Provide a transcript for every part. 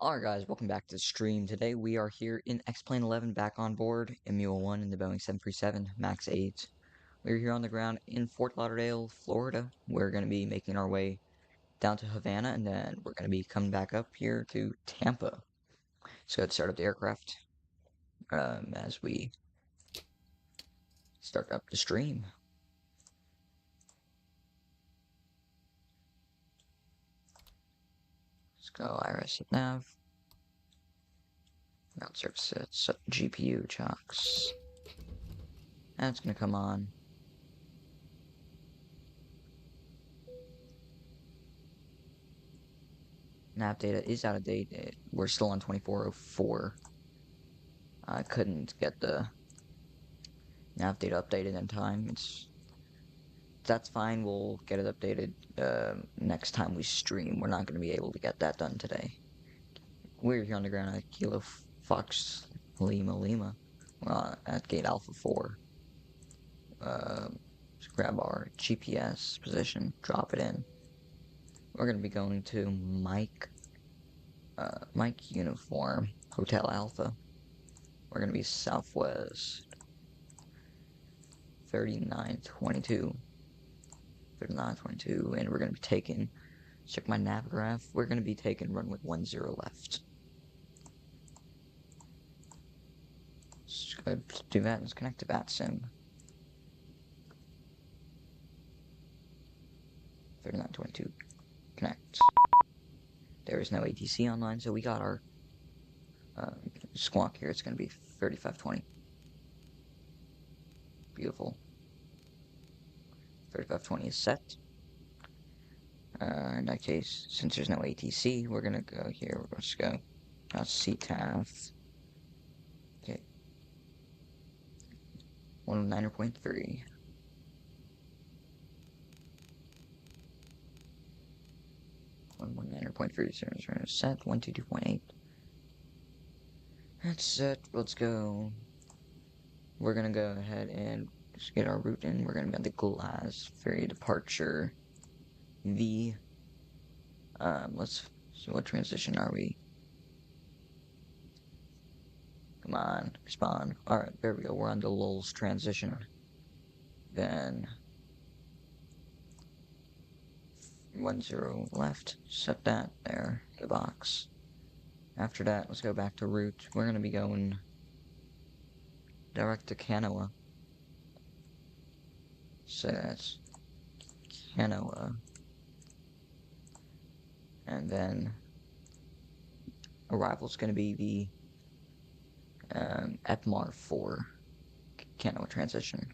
Alright guys, welcome back to the stream. Today we are here in XP11 back on board, MUHA-1 in the Boeing 737 MAX 8. We're here on the ground in Fort Lauderdale, Florida. We're going to be making our way down to Havana, and then we're going to be coming back up here to Tampa. So let's start up the aircraft as we start up the stream. Let's go IRS nav. Ground services, GPU chocks. That's going to come on. Nav data is out of date. We're still on 2404. I couldn't get the nav data updated in time. That's fine. We'll get it updated next time we stream. We're not going to be able to get that done today. We're here on the ground at Kilo Fox Lima. We're at gate Alpha 4. Let's grab our GPS position, drop it in. We're going to be going to Mike Uniform Hotel Alpha. We're going to be southwest 3922, and we're going to be taking, check my nav graph, we're going to be taking runway 10 left. Let's go do that. Let's connect to VATSIM. 3922, connect. There is no ATC online, so we got our squawk here. It's going to be 3520. Beautiful. 3520 is set. In that case, since there's no ATC, we're going to go here. We're just go CTAF. Okay. 109.3. Set 122.8. That's set. Let's go. We're gonna go ahead and just get our route in. We're gonna be on the Glass Ferry departure V. Let's see, what transition are we? Come on, respond. Alright, there we go. We're on the Lulz transition. Then 10 left. Set that there, the box. After that, let's go back to route. We're gonna be going direct to Canoa. So that's Canoa. And then arrival's gonna be the EPMAR 4 Canoa transition.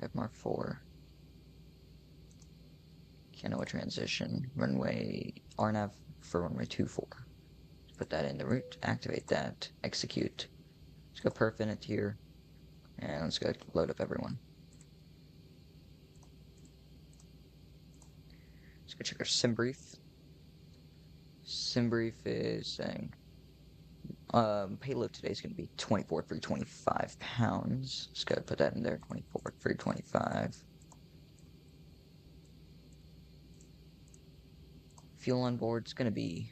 EPMAR 4 Canoa transition, runway RNAV for runway 24. Put that in the route, activate that, execute. Let's go perf in it here, and let's go load up everyone. Let's go check our sim brief. Sim brief is saying payload today is going to be 24,325 pounds. Let's go put that in there, 24,325. Fuel on board is going to be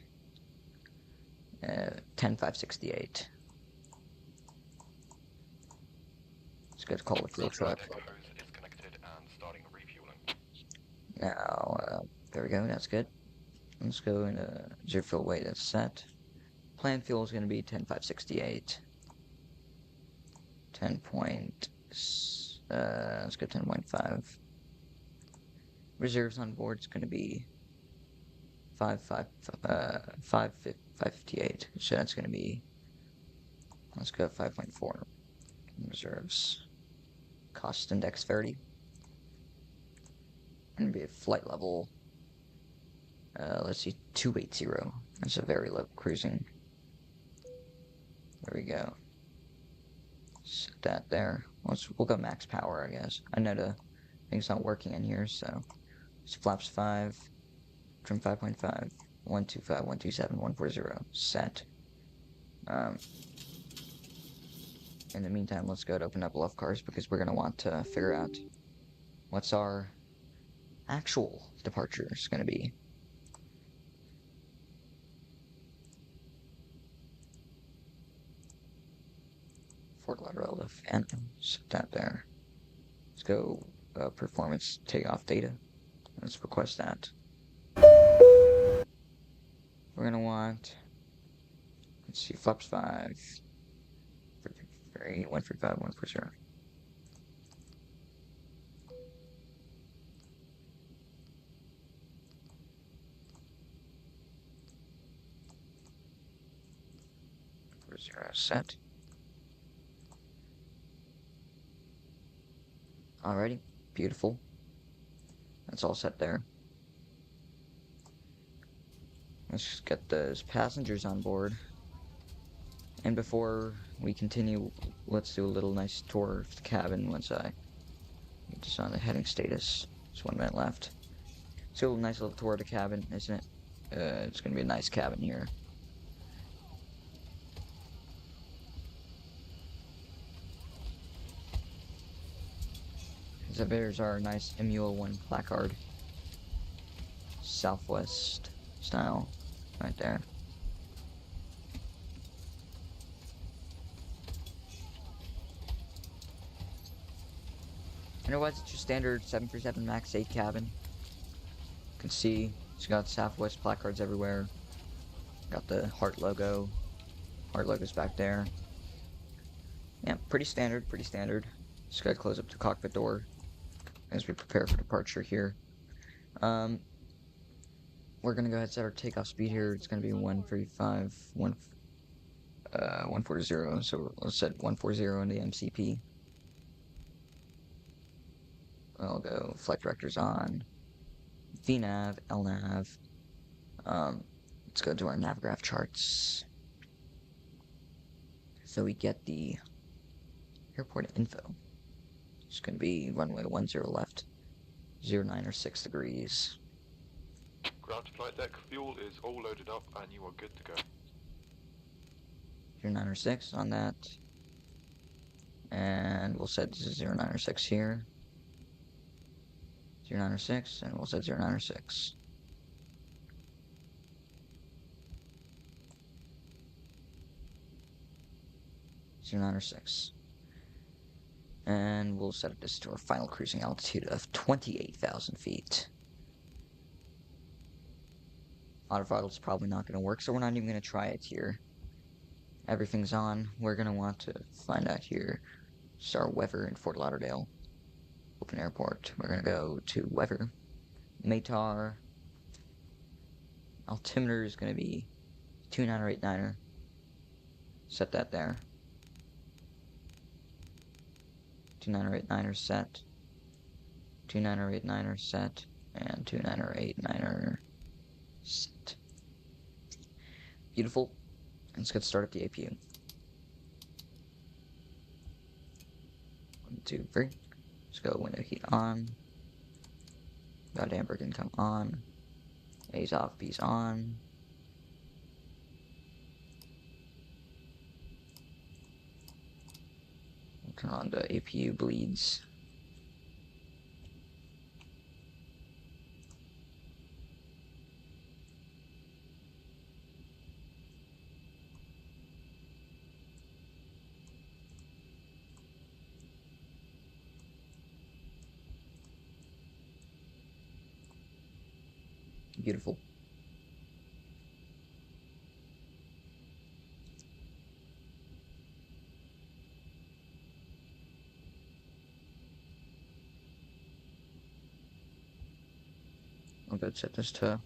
10,568. Let's go to call with fuel truck. Now, there we go, that's good. Let's go into zero fuel weight, that's set. Planned fuel is going to be 10,568. 10 point, let's go 10.5. Reserves on board is going to be 558. So that's going to be, let's go 5.4. Reserves. Cost index 30. Going to be a flight level, let's see, 280. That's a very low cruising. There we go. Set that there. We'll go max power, I guess. I know the thing's not working in here, so it's flaps 5, trim 5.5, 125, 127, 140. Set. In the meantime, let's go to open up love cars because we're gonna want to figure out what's our actual departure is gonna be. Fort Lauderdale to Phantom. Set that there. Let's go performance takeoff data. Let's request that. We're gonna want, let's see, flaps 5, 135, 140. Set. Alrighty, beautiful. That's all set there. Let's just get those passengers on board. And before we continue, let's do a little nice tour of the cabin once I get this on the heading status. Just 1 minute left. So a nice little tour of the cabin, isn't it? It's gonna be a nice cabin here. So there's our nice MUHA-1 placard. Southwest style, right there. Otherwise, it's your standard 737 MAX 8 cabin. You can see it's got Southwest placards everywhere. Got the heart logo. Heart logo's back there. Yeah, pretty standard, pretty standard. Just gotta close up the cockpit door as we prepare for departure here. We're gonna go ahead and set our takeoff speed here. It's gonna be 135, 140. So let's set 140 in the MCP. I'll go flight directors on, VNav, LNav. Let's go to our navgraph charts. So we get the airport info. It's going to be runway 10 left, 096 degrees. Ground to flight deck, fuel is all loaded up and you are good to go. 096 on that. And we'll set 096 here. 096, and we'll set 096. And we'll set this to our final cruising altitude of 28,000 feet. Auto throttle's probably not going to work, so we're not even going to try it here. Everything's on. We're going to want to find out here. Start weather in Fort Lauderdale. Open airport. We're going to go to weather. METAR. Altimeter is going to be 2989er. Set that there. 2989er set. 2989er set. And 2989er set. Beautiful. Let's get started the APU. 1, 2, 3. Let's go window heat on. Got damper income on. A's off, B's on. We'll turn on the APU bleeds. Beautiful. I'll go set this to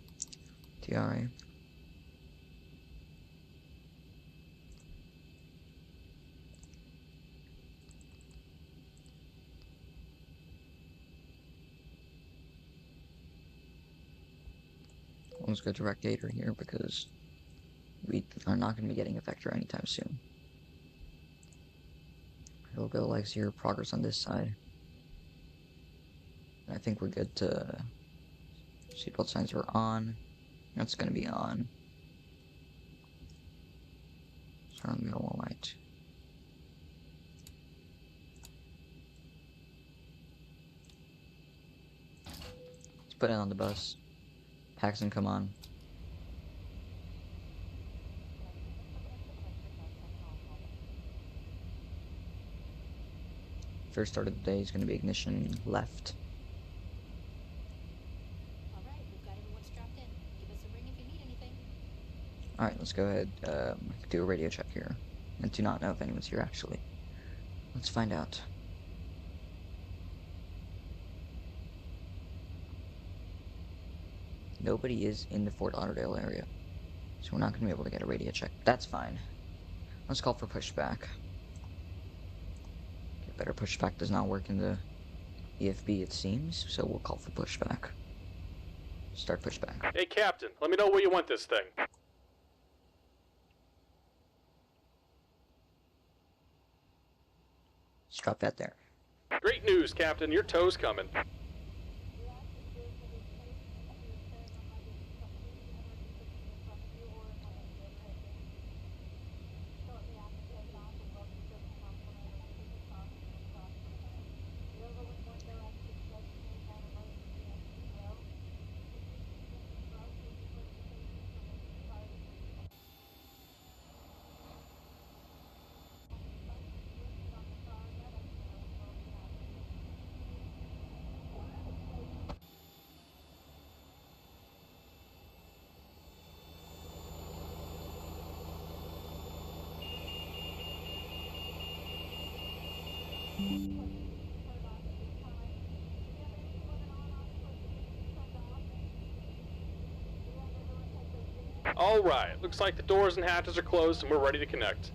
TRA. Let's go direct gator here because we are not going to be getting a vector anytime soon. It'll go like 0 progress on this side. And I think we're good to... Seatbelt signs are on. That's going to be on. Start on the middle light. Let's put it on the bus. Paxton, come on. first start of the day is going to be ignition left. Alright, we've got everyone strapped in. Give us a ring if you need anything. Alright, let's go ahead, do a radio check here. I do not know if anyone's here, actually. Let's find out. Nobody is in the Fort Lauderdale area, so we're not going to be able to get a radio check. That's fine. Let's call for pushback. Get better, pushback does not work in the EFB, it seems, so we'll call for pushback. Start pushback. Hey, Captain, let me know where you want this thing. Let's drop that there. Great news, Captain. Your tow's coming. All right, looks like the doors and hatches are closed and we're ready to connect.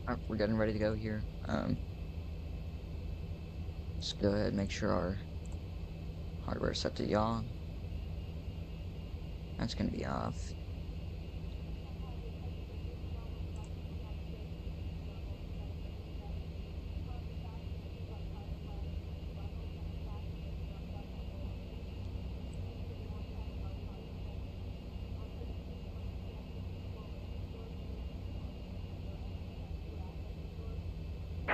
Alright, we're getting ready to go here. Let's go ahead and make sure our hardware is set to yaw. That's going to be off.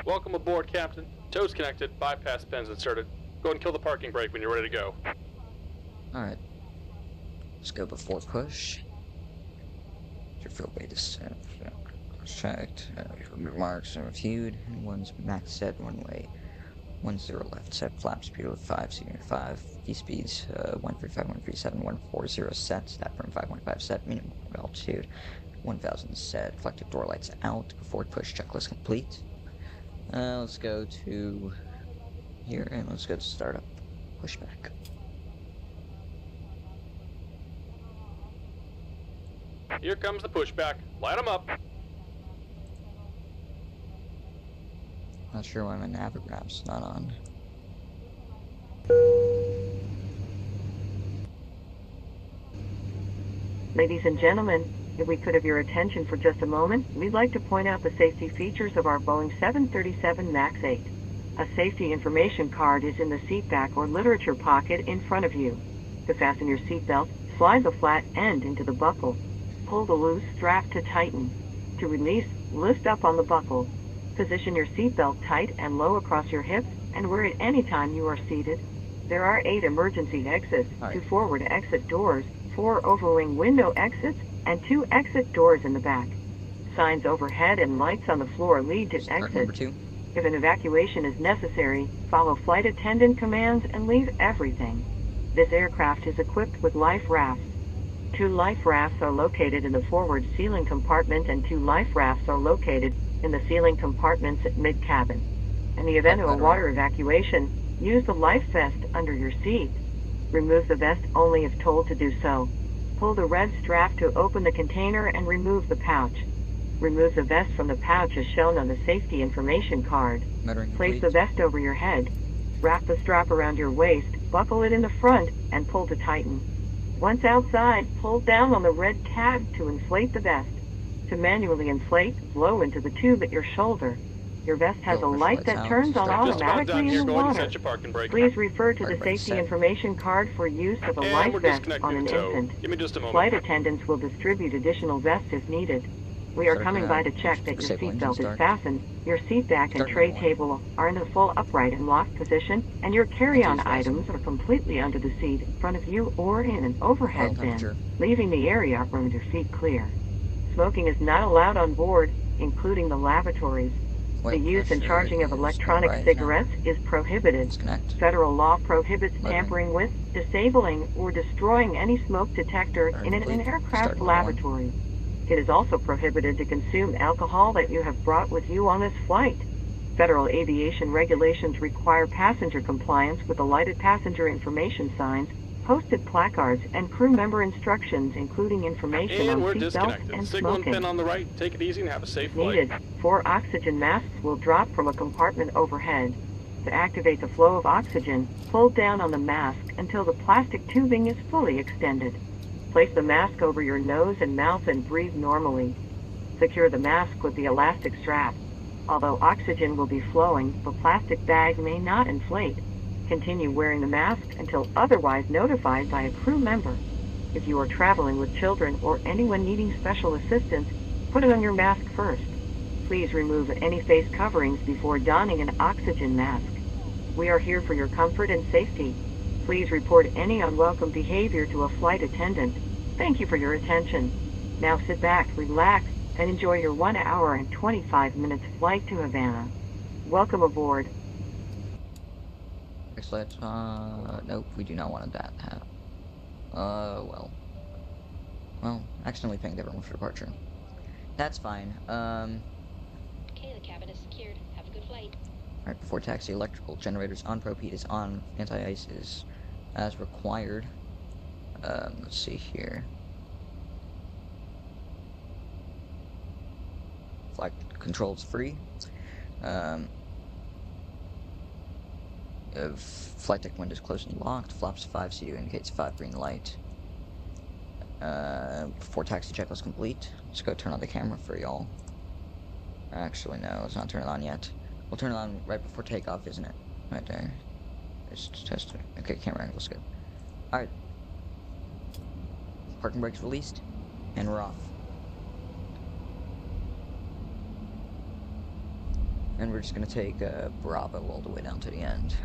Welcome aboard, Captain. Tow's connected, bypass pins inserted. Go ahead and kill the parking brake when you're ready to go. Alright. Let's go before push. Your field weight is checked. Remarks are reviewed. One's max set, one way. 10 left set, flap speed of 5, senior 5. V speeds 135, 137, 140 set. Stat firm 515 set. Minimum altitude 1000 set. Reflective door lights out. Before push checklist complete. Let's go to here and let's go to startup. Pushback. Here comes the pushback. Light them up. Not sure why my navigram's not on. Ladies and gentlemen, if we could have your attention for just a moment, we'd like to point out the safety features of our Boeing 737 MAX 8. A safety information card is in the seat back or literature pocket in front of you. To fasten your seatbelt, slide the flat end into the buckle. Pull the loose strap to tighten. To release, lift up on the buckle. Position your seatbelt tight and low across your hips and wear it any time you are seated. There are 8 emergency exits, 2 forward exit doors, 4 overwing window exits, and 2 exit doors in the back. Signs overhead and lights on the floor lead to exits. If an evacuation is necessary, follow flight attendant commands and leave everything. This aircraft is equipped with life rafts. 2 life rafts are located in the forward ceiling compartment and 2 life rafts are located in the ceiling compartments at mid-cabin. In the event of a water evacuation, use the life vest under your seat. Remove the vest only if told to do so. Pull the red strap to open the container and remove the pouch. Remove the vest from the pouch as shown on the safety information card. Place the vest over your head. Wrap the strap around your waist, buckle it in the front, and pull to tighten. Once outside, pull down on the red tab to inflate the vest. To manually inflate, blow into the tube at your shoulder. Your vest has a light that turns on automatically in the water. Please refer to the safety information card for use of a life vest on an infant. Give me just a moment. Flight attendants will distribute additional vests if needed. We are Start coming by to check that your disable engine seatbelt is start. fastened, your seat back and Start tray manual. table are in the full upright and locked position, and your carry-on Engine is fastened. items are completely under the seat in front of you or in an overhead Oil bin, temperature. leaving the area from your feet clear. Smoking is not allowed on board, including the lavatories. Oil The use and pressure charging of is electronic alright, is now. cigarettes is prohibited. Disconnect. Federal law prohibits Motoring. tampering with, disabling, or destroying any smoke detector Motoring in an complete. aircraft Starting level 1. lavatory. It is also prohibited to consume alcohol that you have brought with you on this flight. Federal aviation regulations require passenger compliance with the lighted passenger information signs, posted placards, and crew member instructions, including information And on we're seatbelts disconnected. and Signal and smoking. pin on the right. Take it easy and have a safe flight. Needed. 4 oxygen masks will drop from a compartment overhead. To activate the flow of oxygen, pull down on the mask until the plastic tubing is fully extended. Place the mask over your nose and mouth and breathe normally. Secure the mask with the elastic strap. Although oxygen will be flowing, the plastic bag may not inflate. Continue wearing the mask until otherwise notified by a crew member. If you are traveling with children or anyone needing special assistance, put on your mask first. Please remove any face coverings before donning an oxygen mask. We are here for your comfort and safety. Please report any unwelcome behavior to a flight attendant. Thank you for your attention. Now sit back, relax, and enjoy your 1 hour and 25 minutes flight to Havana. Welcome aboard. Let's, nope, we do not want that to happen. Well, accidentally pinged everyone for departure. That's fine. Okay, the cabin is secured. Have a good flight. Alright, before taxi, electrical generators on, propede is on, anti-ice is as required. Let's see here. Flight controls free. If flight deck windows closed and locked, flaps 5 CU indicates 5 green light. Before taxi checklist complete, let's go turn on the camera for y'all. Actually, no, let's not turn it on yet. We'll turn it on right before takeoff, isn't it? Right there. Just test it. Okay, camera angle's good. Alright. Parking brakes released, and we're off. And we're just gonna take Bravo all the way down to the end.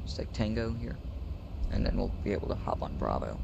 Let's take Tango here, and then we'll be able to hop on Bravo.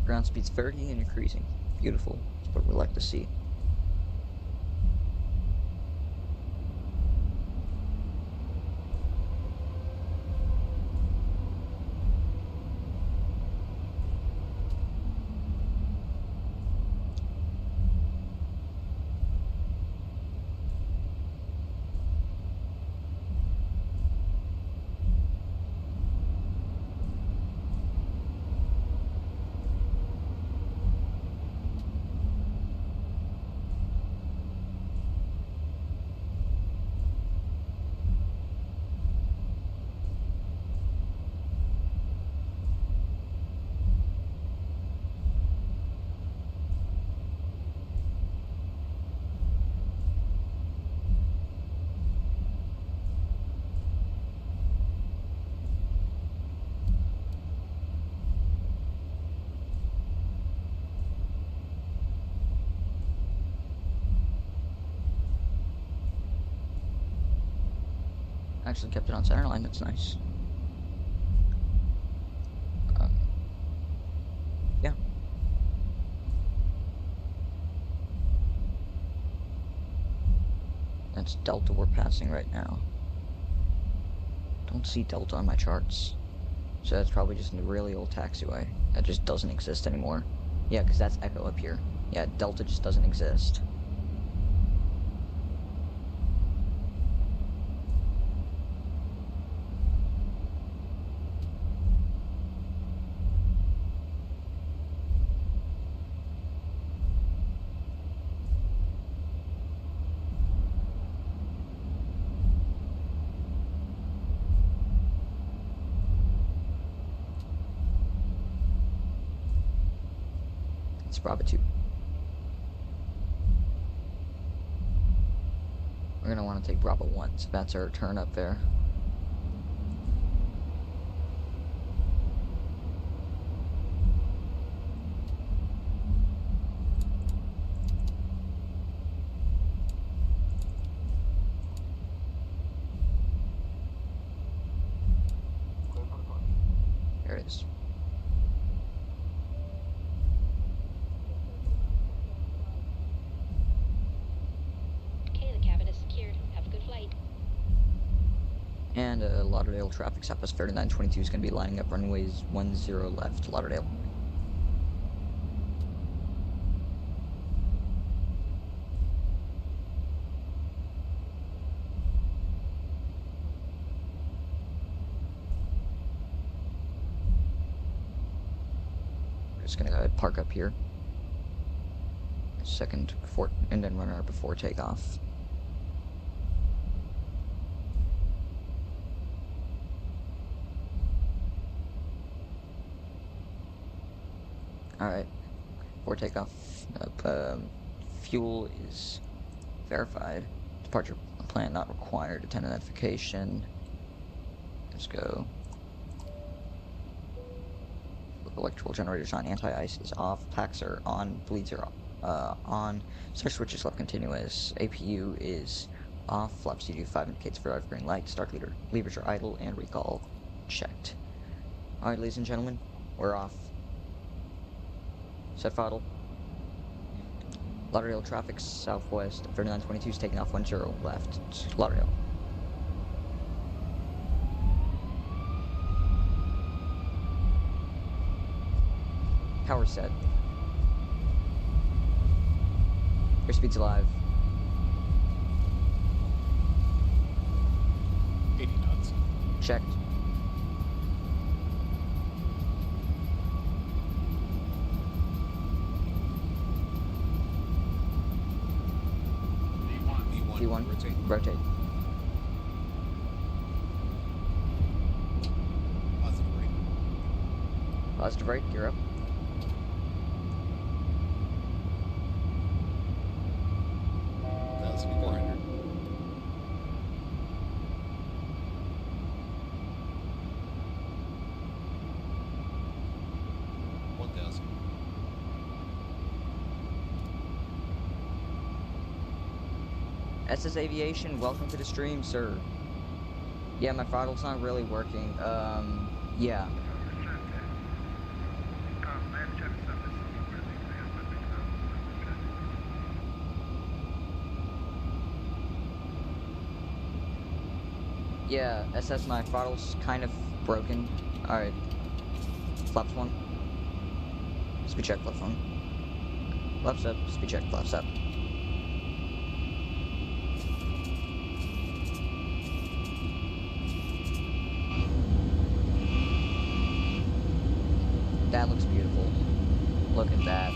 Ground speed's 30 and increasing. Beautiful. That's what we like to see. actually kept it on center line. That's nice. Yeah. That's Delta we're passing right now. Don't see Delta on my charts. So that's probably just a really old taxiway that just doesn't exist anymore. Yeah, because that's Echo up here. Yeah, Delta just doesn't exist. It's Bravo 2. We're going to want to take Bravo 1, so that's our turn up there. There it is. Okay, the cabin is secured. Have a good flight. And Lauderdale traffic, Southwest 3922 is going to be lining up runways 10 left, Lauderdale. We're just going to go ahead and park up here. Second before, and then run out before takeoff. Alright, before takeoff, fuel is verified. Departure plan not required. Attendant identification. Let's go. Electrical generators on, anti-ice is off, packs are on, bleeds are on, start switch is left continuous, APU is off, flap CD 5 indicates for green light, start levers are idle, and recall checked. Alright, ladies and gentlemen, we're off. Set throttle. Lauderdale traffic southwest, 3922 is taking off 10 left, Lauderdale. Power set. Airspeed's alive. 80 knots. Checked. V1. Rotate. Positive rate. Positive rate, gear up. SS Aviation, welcome to the stream, sir. Yeah, my throttle's not really working. Yeah. Yeah, SS, my throttle's kind of broken. Alright. Flaps 1. Speed check, flaps 1. Flaps up, speed check, flaps up. That looks beautiful. Look at that.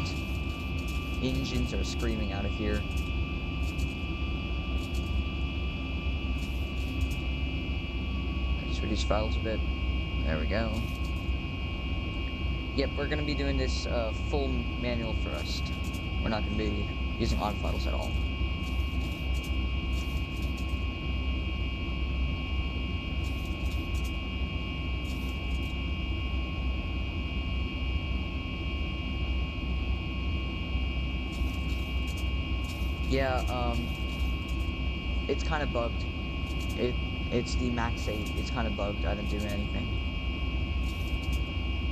Engines are screaming out of here. Let's reduce throttles a bit. There we go. Yep, we're going to be doing this full manual thrust. We're not going to be using auto throttles at all. Yeah, it's kind of bugged. It's the Max 8. It's kind of bugged. I didn't do anything.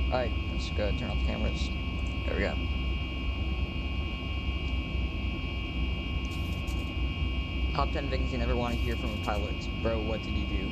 Alright, let's go turn off the cameras. There we go. Top 10 things you never want to hear from a pilot. Bro, what did you do?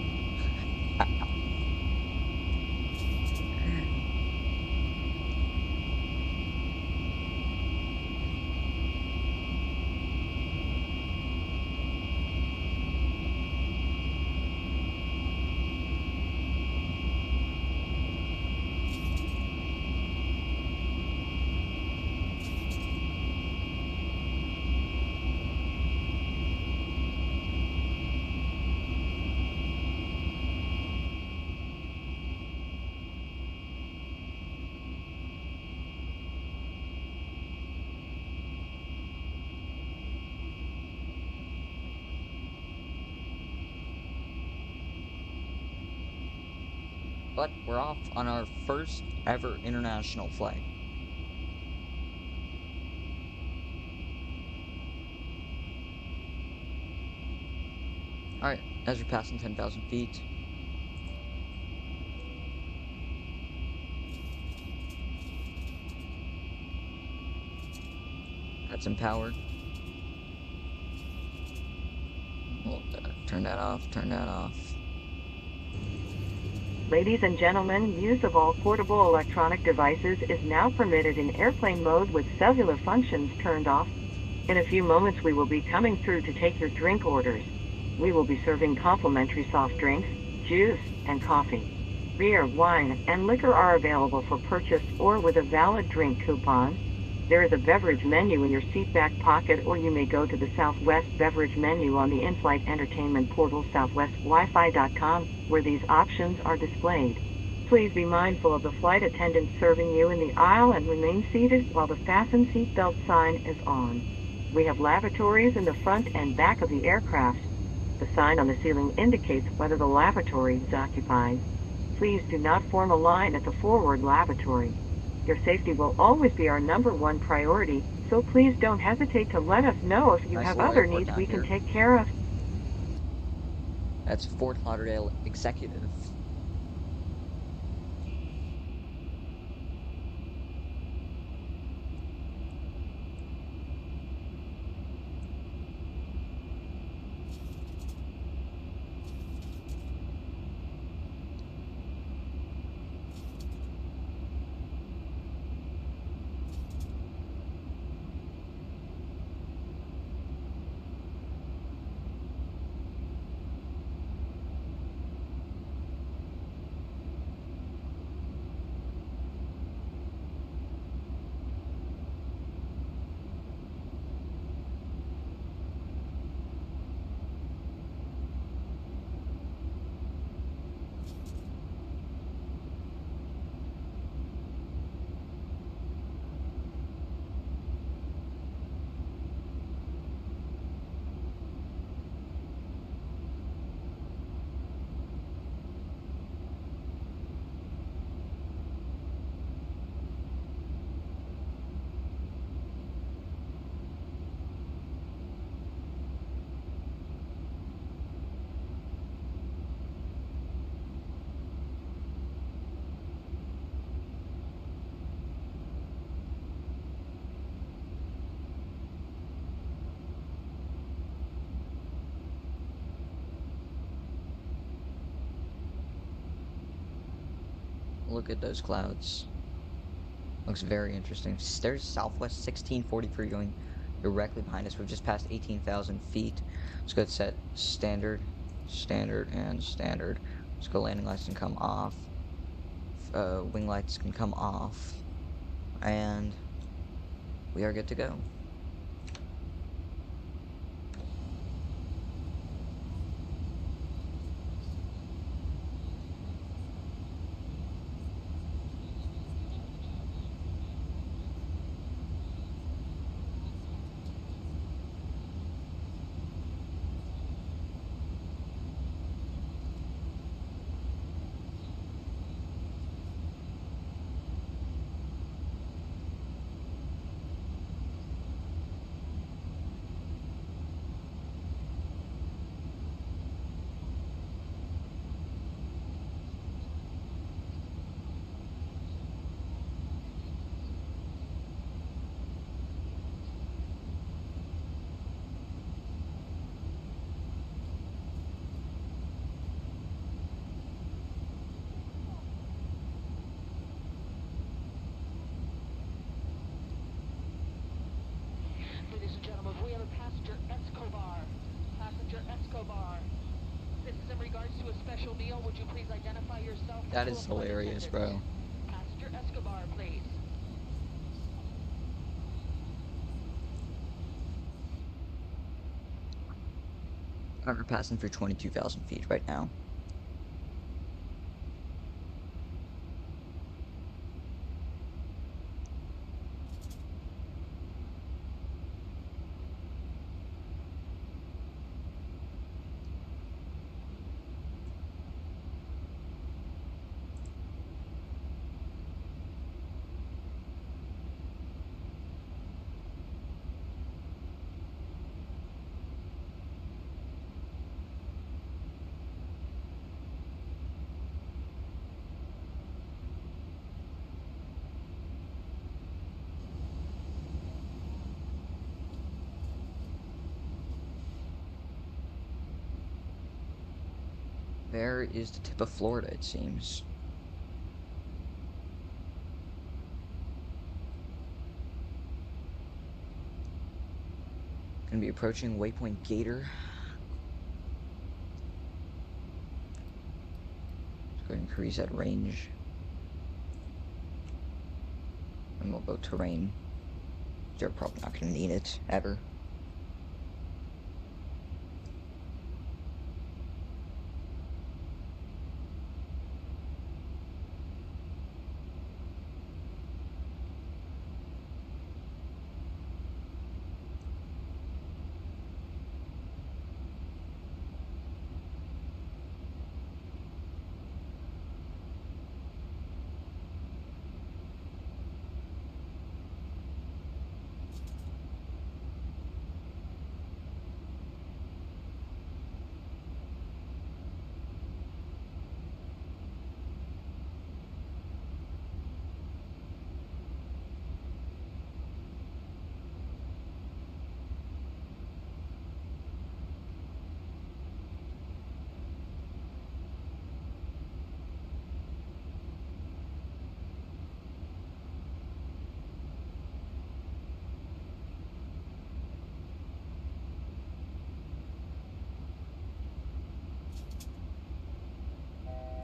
But we're off on our first ever international flight. Alright, as you're passing 10,000 feet. That's empowered. We'll turn that off, turn that off. Ladies and gentlemen, use of all portable electronic devices is now permitted in airplane mode with cellular functions turned off. In a few moments, we will be coming through to take your drink orders. We will be serving complimentary soft drinks, juice, and coffee. Beer, wine, and liquor are available for purchase or with a valid drink coupon. There is a beverage menu in your seat back pocket, or you may go to the Southwest beverage menu on the in-flight entertainment portal southwestwifi.com, where these options are displayed. Please be mindful of the flight attendant serving you in the aisle and remain seated while the fasten seatbelt sign is on. We have lavatories in the front and back of the aircraft. The sign on the ceiling indicates whether the lavatory is occupied. Please do not form a line at the forward lavatory. Your safety will always be our #1 priority, so please don't hesitate to let us know if you Nice have little other airport needs down we can here. take care of. That's Fort Lauderdale Executive. Look at those clouds. Looks very interesting. There's Southwest 1643 going directly behind us. We've just passed 18,000 feet. Let's go set standard, standard, and standard. Let's go landing lights can come off. Wing lights can come off. And we are good to go. special meal. Would you please identify yourself? That to is a flight hilarious, attendant? bro. Passenger Escobar, please. We're passing through 22,000 feet right now. There is the tip of Florida, it seems. Gonna be approaching waypoint Gator. Let's go ahead and increase that range. And we'll go terrain. They're probably not gonna need it, ever.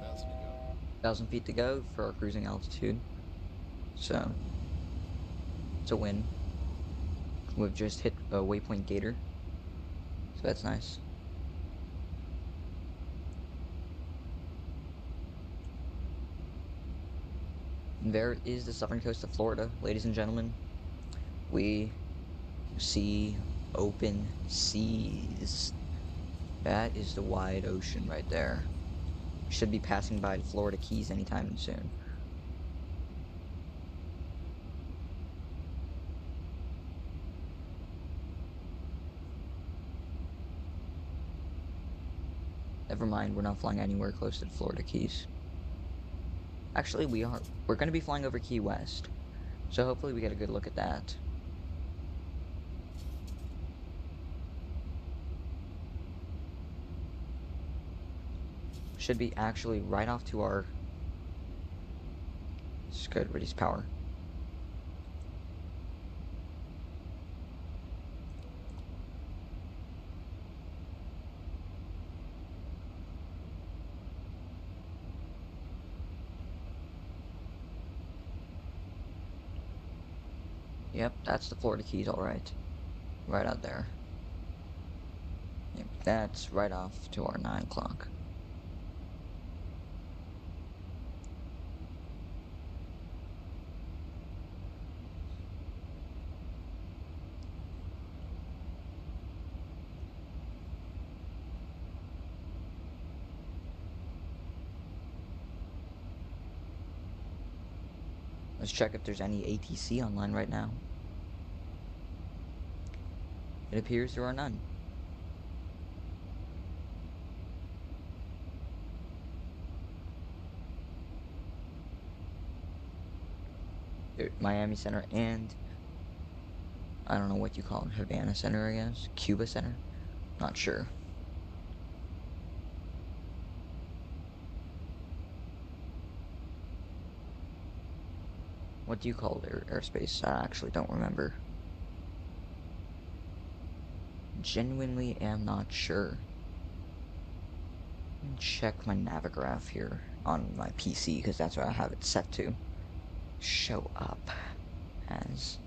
Thousand to go. 1,000 feet to go for our cruising altitude. So, it's a win. We've just hit a waypoint Gator. So that's nice. And there is the southern coast of Florida, ladies and gentlemen. We see open seas. That is the wide ocean right there. Should be passing by the Florida Keys anytime soon. Never mind, we're not flying anywhere close to the Florida Keys. Actually, we are. We're going to be flying over Key West. So hopefully we get a good look at that. Should be actually right off to our... It's good, reduce power. Yep, that's the Florida Keys, alright. Right out there. Yep, that's right off to our 9 o'clock. Let's check if there's any ATC online right now. It appears there are none. Miami Center and I don't know what you call it, Havana Center, I guess. Cuba Center? Not sure. What do you call their airspace? I actually don't remember. Genuinely am not sure. Check my navigraph here on my PC because that's what I have it set to. Show up as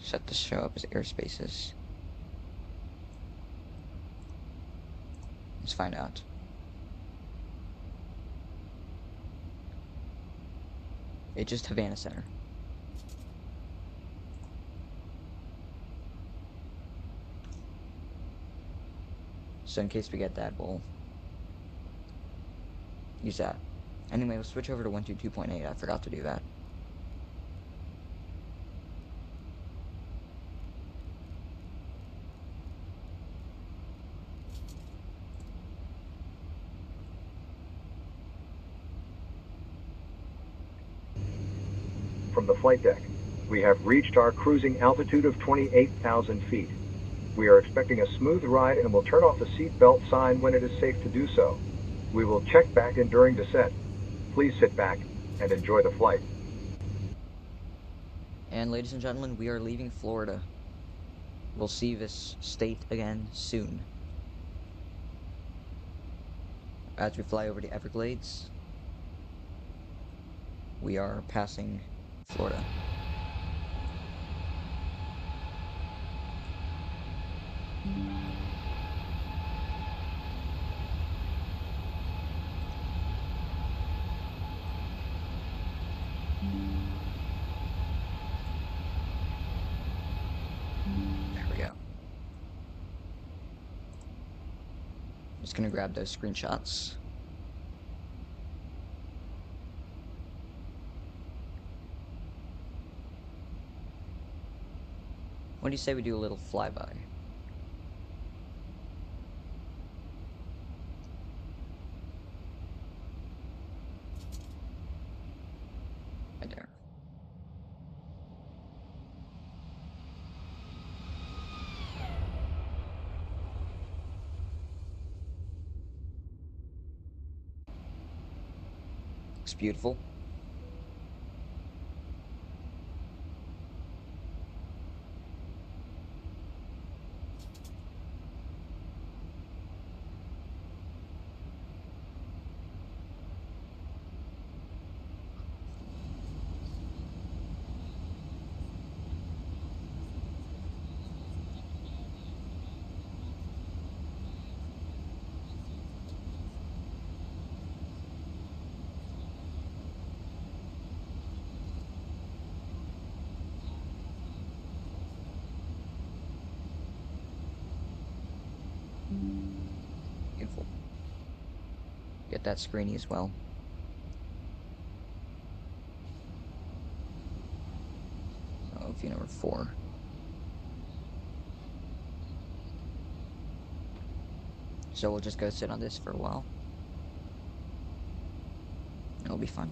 set to show up as airspaces. Let's find out. It's just Havana Center. So in case we get that, we'll use that. Anyway, we'll switch over to 122.8. I forgot to do that. From the flight deck, we have reached our cruising altitude of 28,000 feet. We are expecting a smooth ride and will turn off the seatbelt sign when it is safe to do so. We will check back in during descent. Please sit back and enjoy the flight. And ladies and gentlemen, we are leaving Florida. We'll see this state again soon. As we fly over the Everglades, we are passing Florida. There we go. Just gonna grab those screenshots. What do you say we do a little flyby? Right there. Looks beautiful. Beautiful. Get that screeny as well. Oh, view number 4. So we'll just go sit on this for a while. It'll be fun.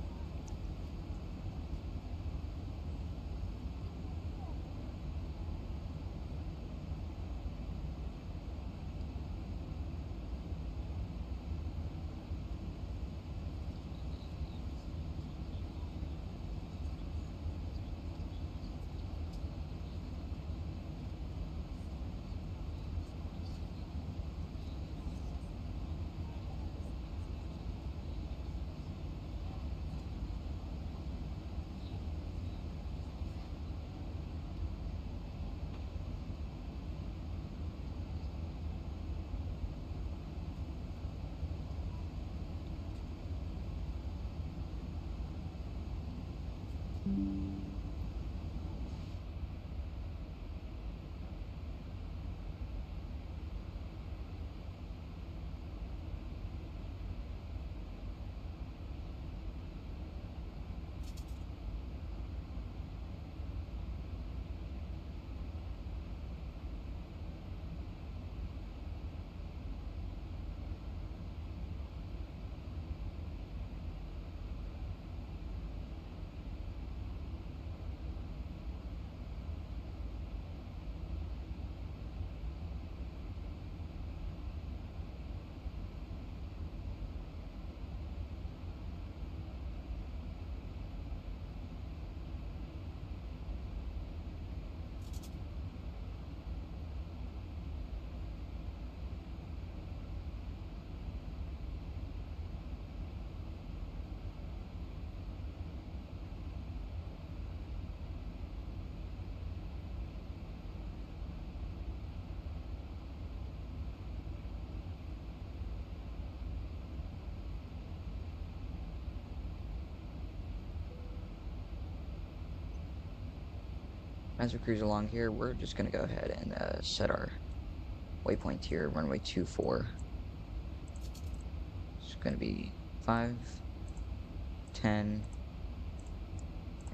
As we cruise along here, we're just gonna go ahead and set our waypoint here, runway 24. It's gonna be 5, 10,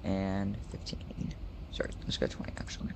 and 15. Sorry, let's go 20 actually.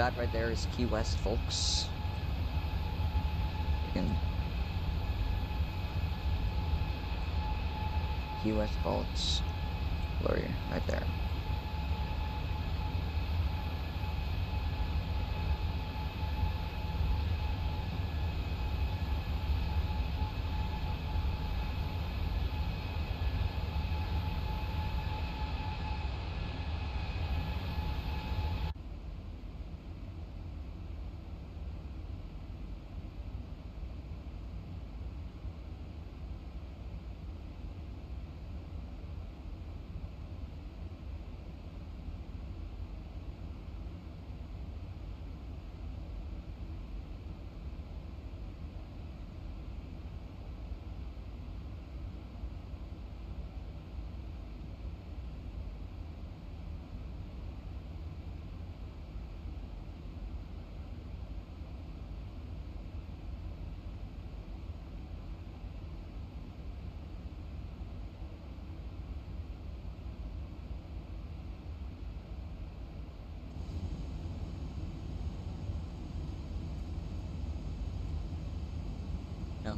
That right there is Key West, folks. You can Key West Vaults. Glory, right there.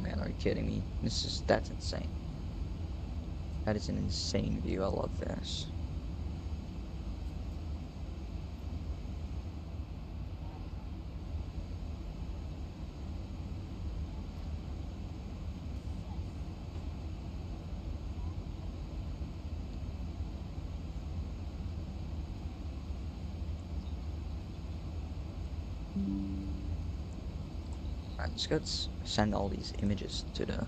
man, are you kidding me? That's insane. That is an insane view. I love this. Alright, let's send all these images to the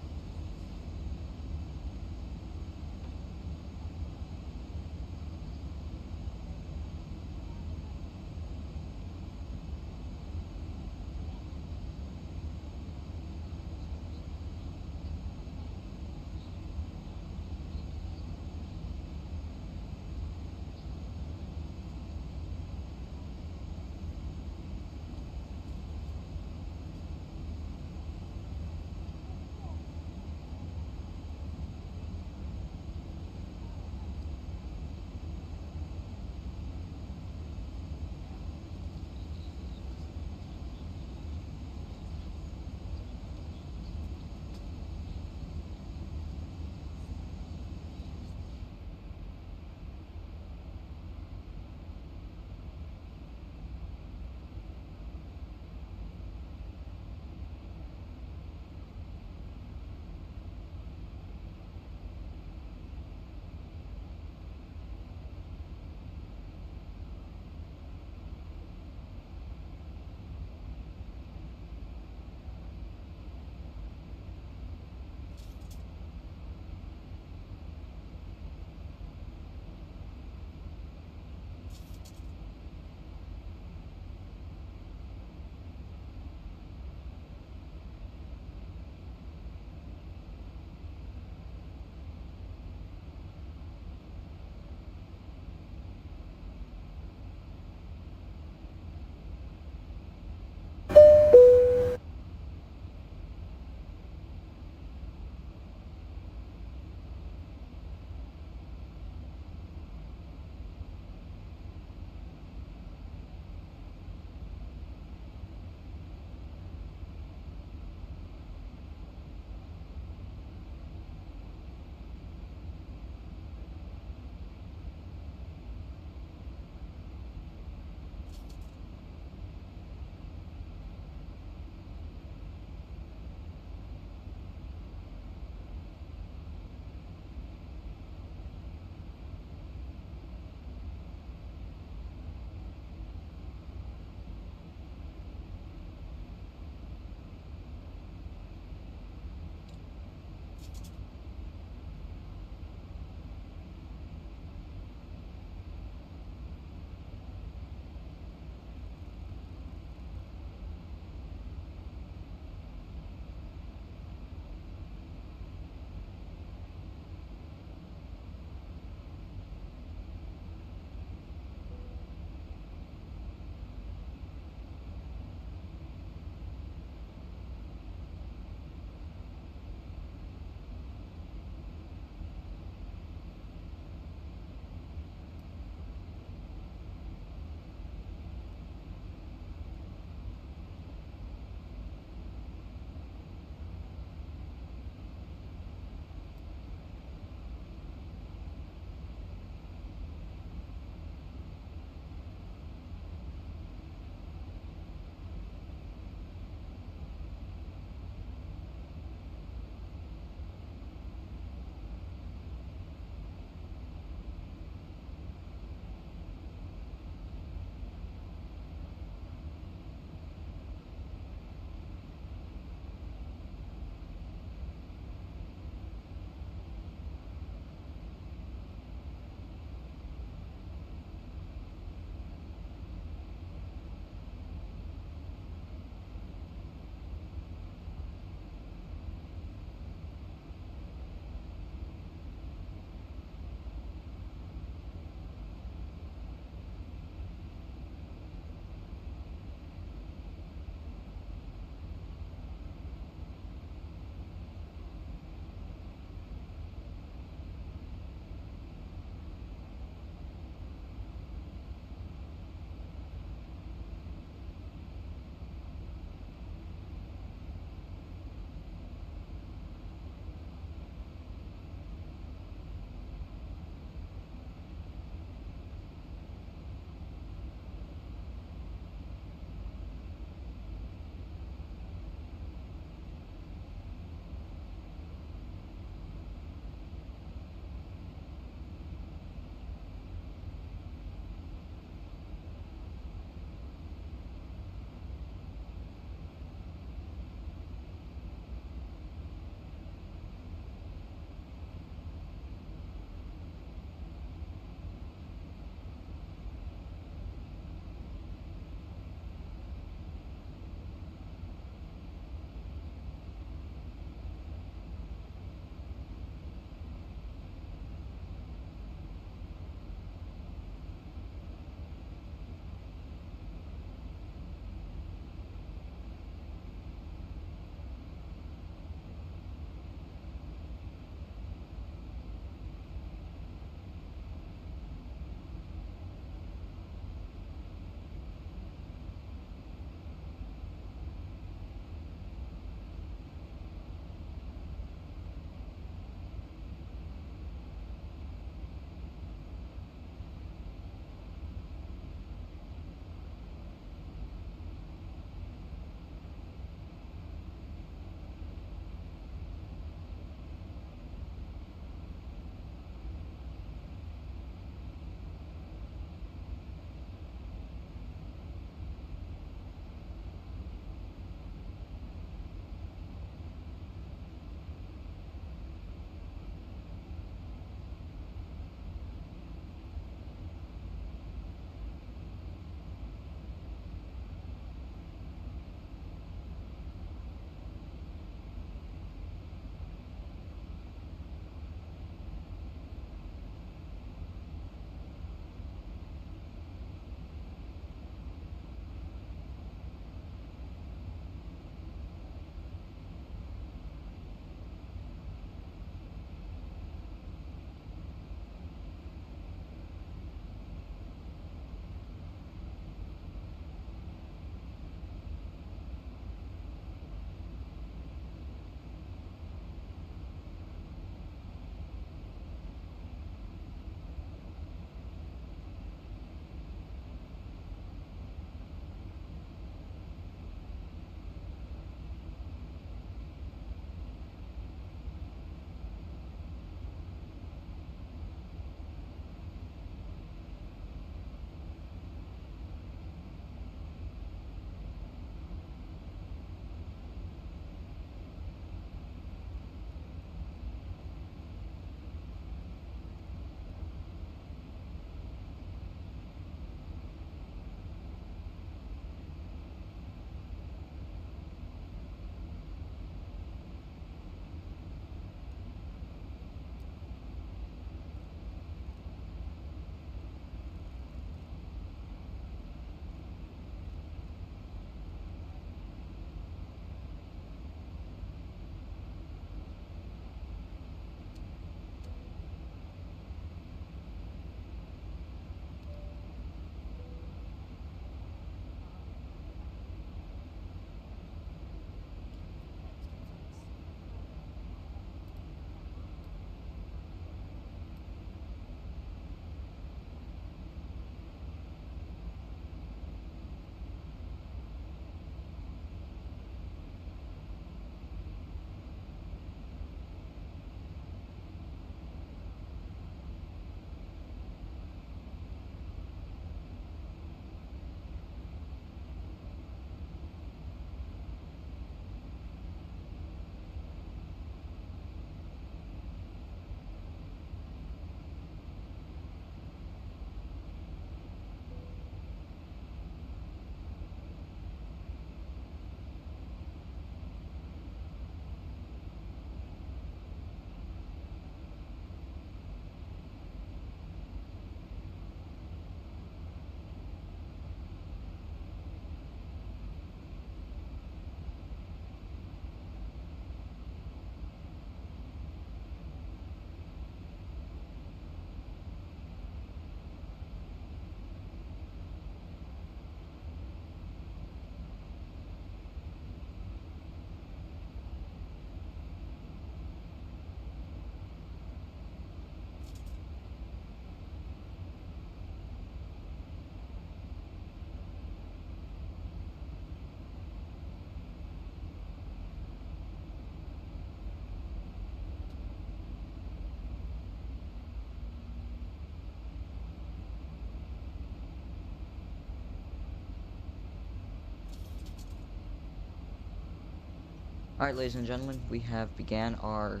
Alright, ladies and gentlemen, we have began our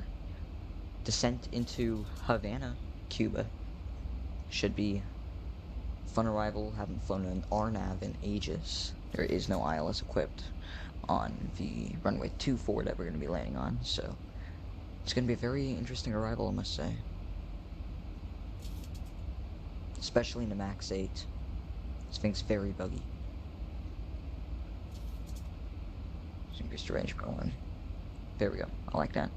descent into Havana, Cuba. Should be fun arrival. Haven't flown an RNAV in ages. There is no ILS equipped on the runway 24 that we're going to be landing on, so it's going to be a very interesting arrival, I must say. Especially in the Max 8. This thing's very buggy. Increase the range by 1. There we go. I like that.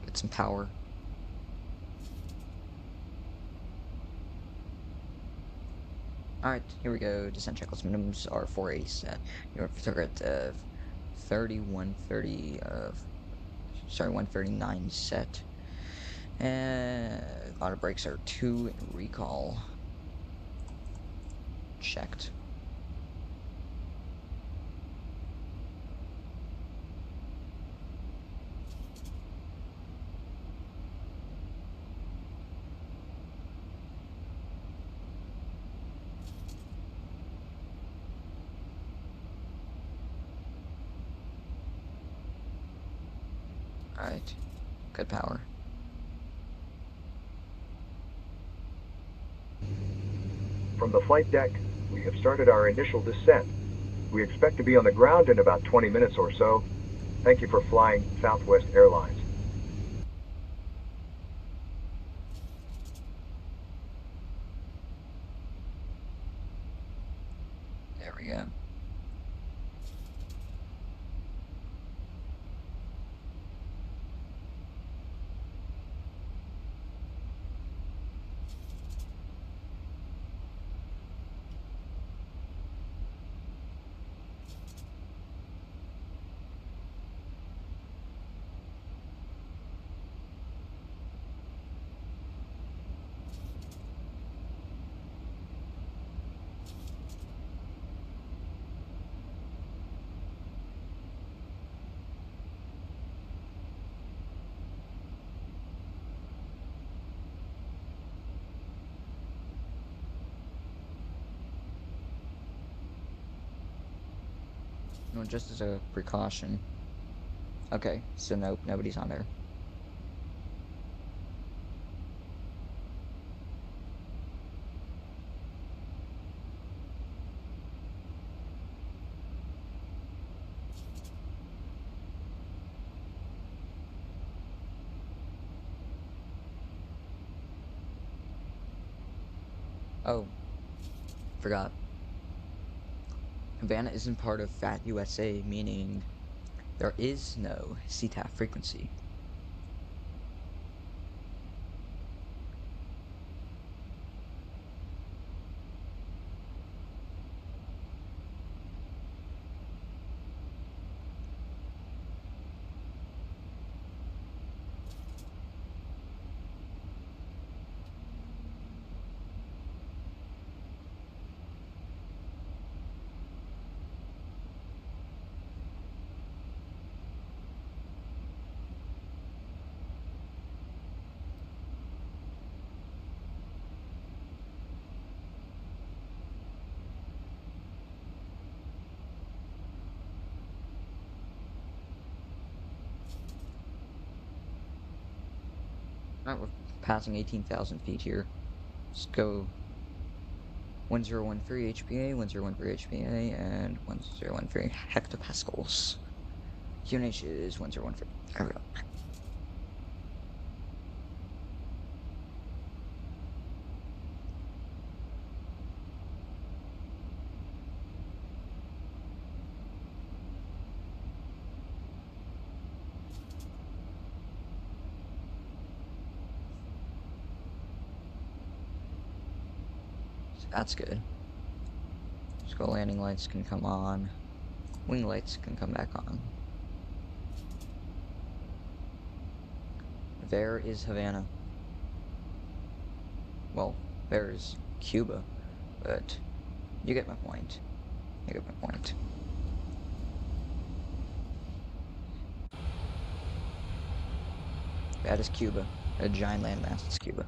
Get some power. Alright, here we go. Descent checklist minimums are 480 set. Your target of 139 set. And auto brakes are 2 and recall checked. Alright, good power. From the flight deck, we have started our initial descent. We expect to be on the ground in about 20 minutes or so. Thank you for flying Southwest Airlines. There we go. No, just as a precaution. Okay, so nope, nobody's on there. Oh, forgot. Havana isn't part of FAT USA, meaning there is no CTAF frequency. Alright, we're passing 18,000 feet here. Let's go 1013 HPA, 1013 HPA, and 1013 hectopascals. QNH is 1013. There we go. That's good. So landing lights can come on. Wing lights can come back on. There is Havana. Well, there is Cuba, but you get my point. You get my point. That is Cuba. A giant landmass is Cuba.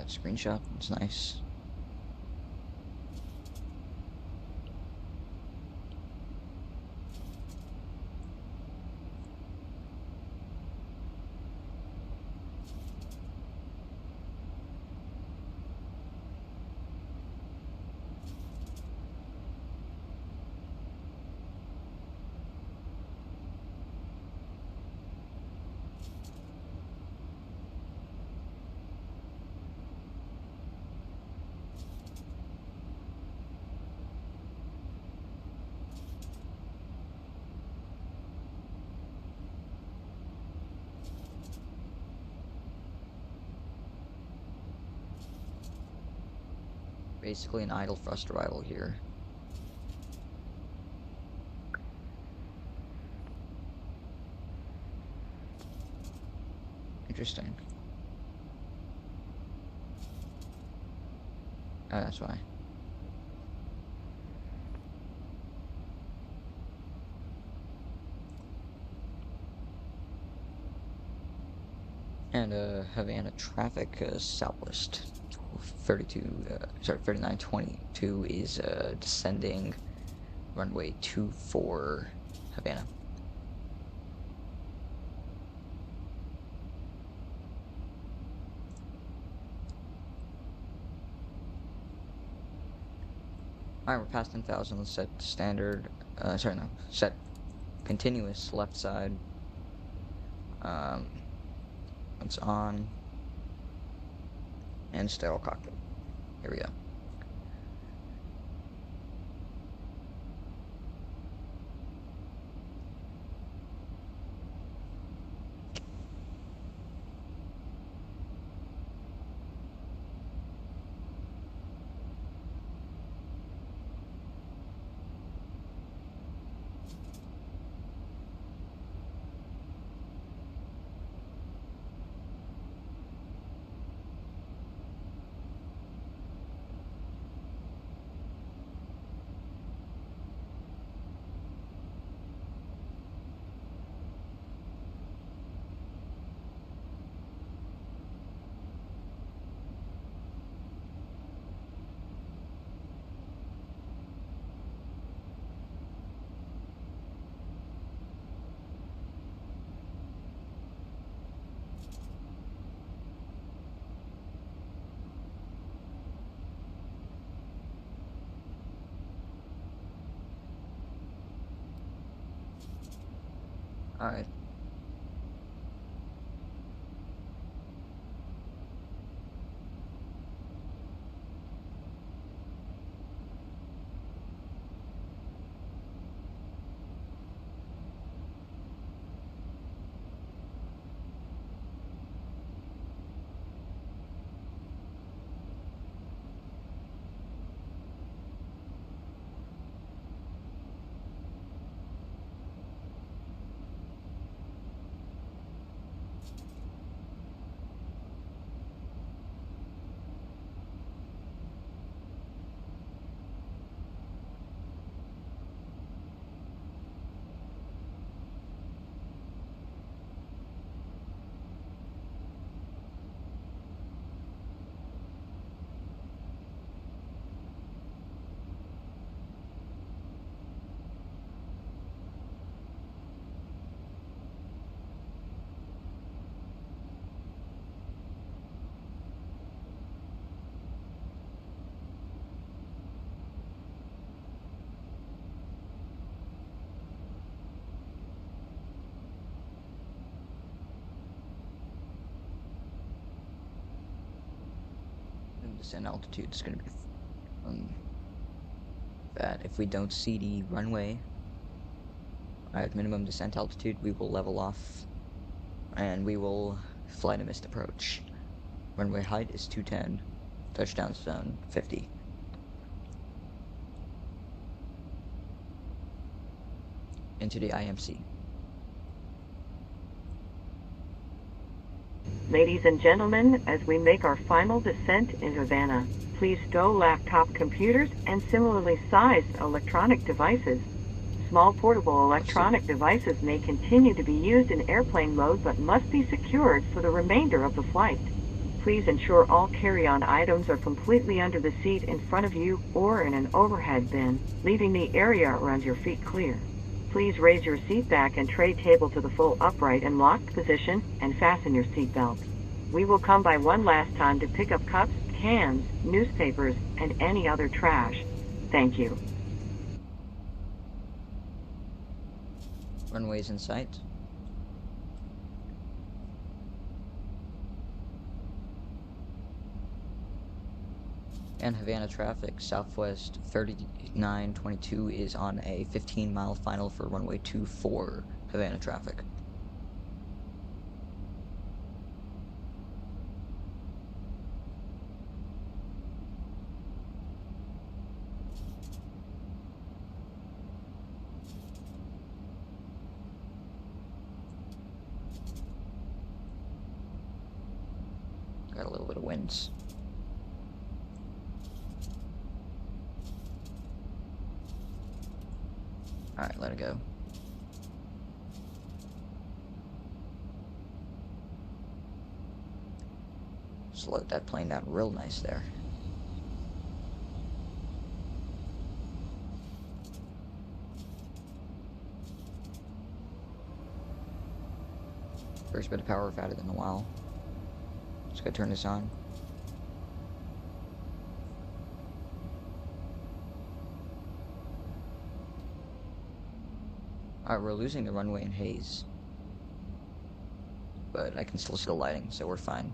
that screenshot. It's nice. Basically an idle thrust arrival here. Interesting. Oh, that's why. And Havana traffic southwest 3922 is descending runway 24 Havana. Alright, we're past 10,000. Let's set standard, set continuous left side. It's on. And sterile cockpit. Here we go. Alright. Descent altitude is going to be that if we don't see the runway at minimum descent altitude, we will level off and we will fly to missed approach. Runway height is 210, touchdown zone 50. Into the IMC. Ladies and gentlemen, as we make our final descent in Havana, please stow laptop computers and similarly sized electronic devices. Small portable electronic devices may continue to be used in airplane mode but must be secured for the remainder of the flight. Please ensure all carry-on items are completely under the seat in front of you or in an overhead bin, leaving the area around your feet clear. Please raise your seat back and tray table to the full upright and locked position and fasten your seat belt. We will come by one last time to pick up cups, cans, newspapers, and any other trash. Thank you. Runways in sight. And Havana traffic, Southwest 3922 is on a 15-mile final for runway 24, Havana traffic. Got a little bit of winds. Alright, let it go. Slowed that plane down real nice there. First bit of power we've added in a while. Just gotta turn this on. Alright, we're losing the runway in haze. But I can still see the lighting, so we're fine.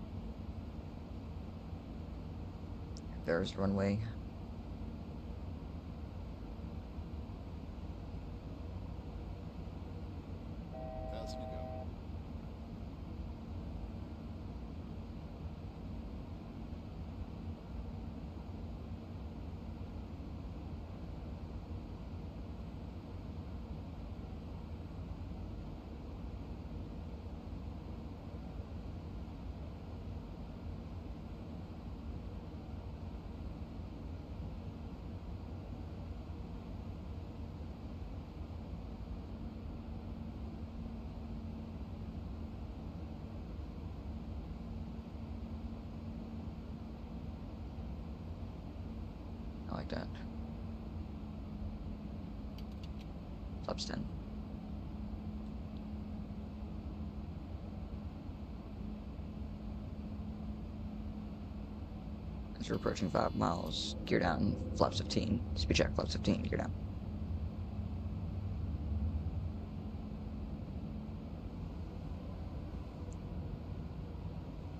There's runway. Fast to go. I like that. Flaps 10. As we're approaching 5 miles, gear down, flaps 15. Speed check, flaps 15, gear down.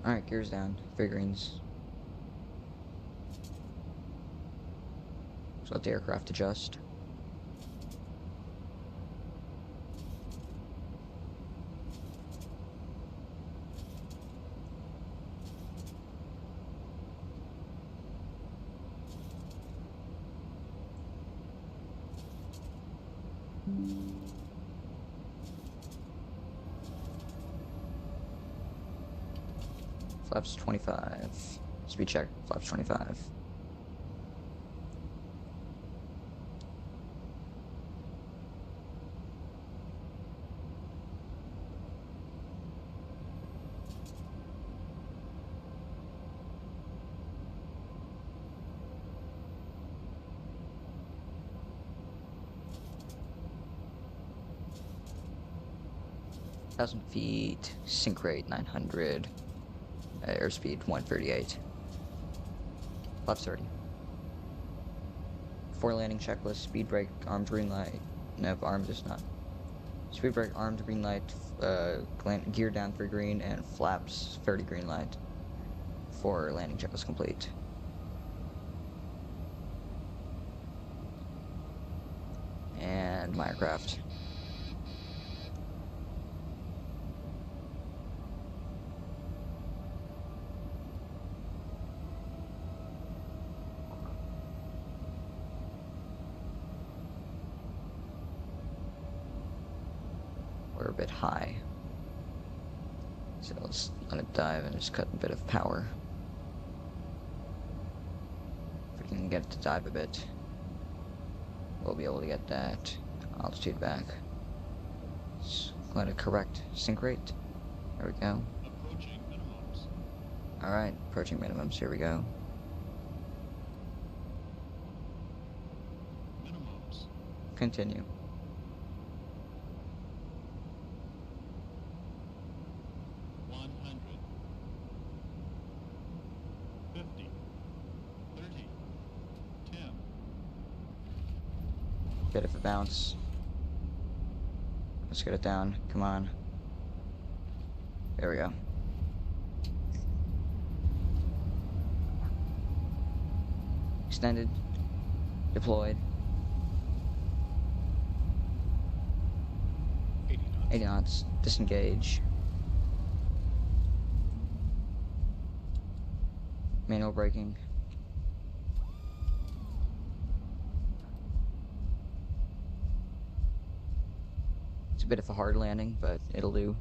Alright, gears down, 3 greens. So let the aircraft adjust. Flaps 25. Speed check, flaps 25. Thousand feet, sync rate 900, airspeed 138. Flaps 30. Before landing checklist, speed brake, armed green light. Nope, armed is not. Speed brake, armed green light, gear down for green, and flaps 30 green light. For landing checklist complete. And my aircraft. We're a bit high, so let's let it dive and just cut a bit of power. If we can get it to dive a bit, we'll be able to get that altitude back. Let's let it correct sync rate. There we go. Approaching minimums. Alright, approaching minimums. Here we go. Minimums. Continue. $100. 50. 30. 10. Bit of a bounce. Let's get it down. Come on. There we go. Extended. Deployed. 80 knots. 80 knots. Disengage. Manual braking. It's a bit of a hard landing, but it'll do.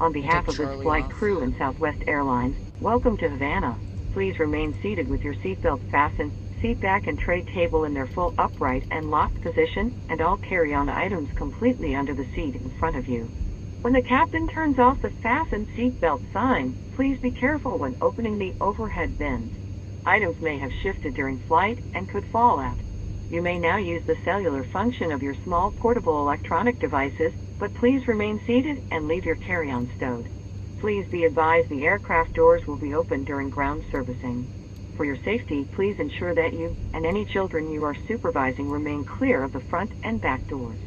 On behalf take of this Charlie flight off. crew and Southwest Airlines, welcome to Havana. Please remain seated with your seatbelt fastened, seat back and tray table in their full upright and locked position, and all carry-on items completely under the seat in front of you. When the captain turns off the fasten seatbelt sign, please be careful when opening the overhead bins. Items may have shifted during flight and could fall out. You may now use the cellular function of your small portable electronic devices, but please remain seated and leave your carry-on stowed. Please be advised the aircraft doors will be open during ground servicing. For your safety, please ensure that you and any children you are supervising remain clear of the front and back doors.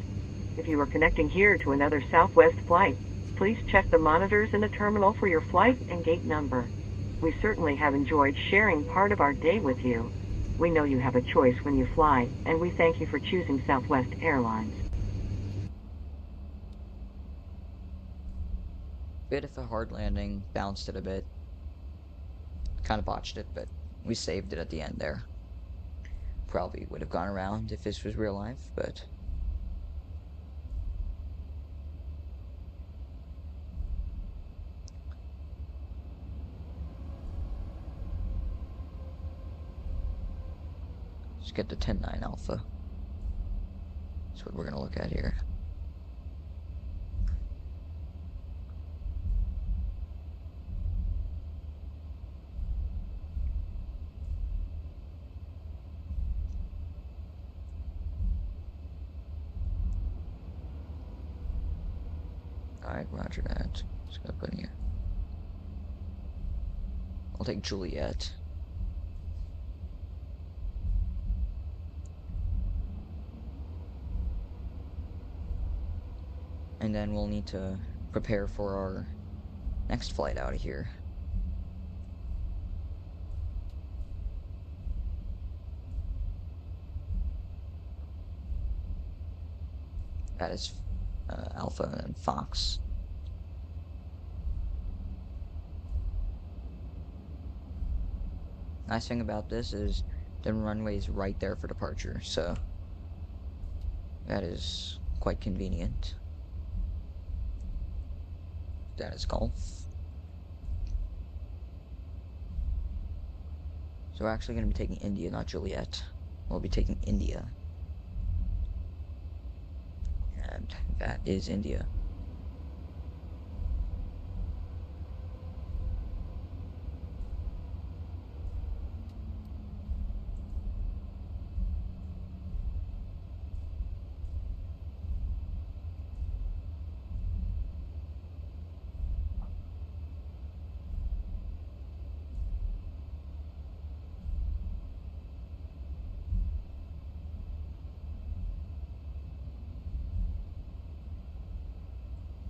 If you are connecting here to another Southwest flight, please check the monitors in the terminal for your flight and gate number. We certainly have enjoyed sharing part of our day with you. We know you have a choice when you fly, and we thank you for choosing Southwest Airlines. Bit of a hard landing. Bounced it a bit. Kind of botched it, but we saved it at the end there. Probably would have gone around if this was real life, but... Let's get to 10-9 Alpha. That's what we're going to look at here. Alright, roger that. Let's go put in here. I'll take Juliet. And then we'll need to prepare for our next flight out of here. That is Alpha and Fox. Nice thing about this is the runway is right there for departure, so that is quite convenient. That is golf. So we're actually going to be taking India, not Juliet. We'll be taking India. And that is India.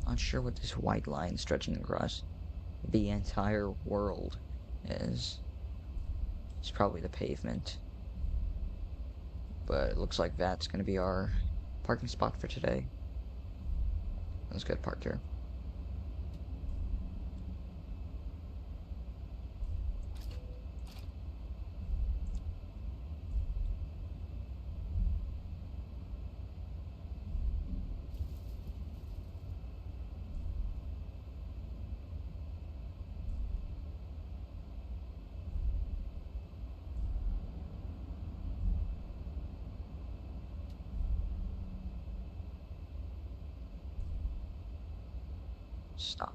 Not sure what this white line stretching across the entire world is. It's probably the pavement. But it looks like that's going to be our parking spot for today. Let's get parked here. Stop.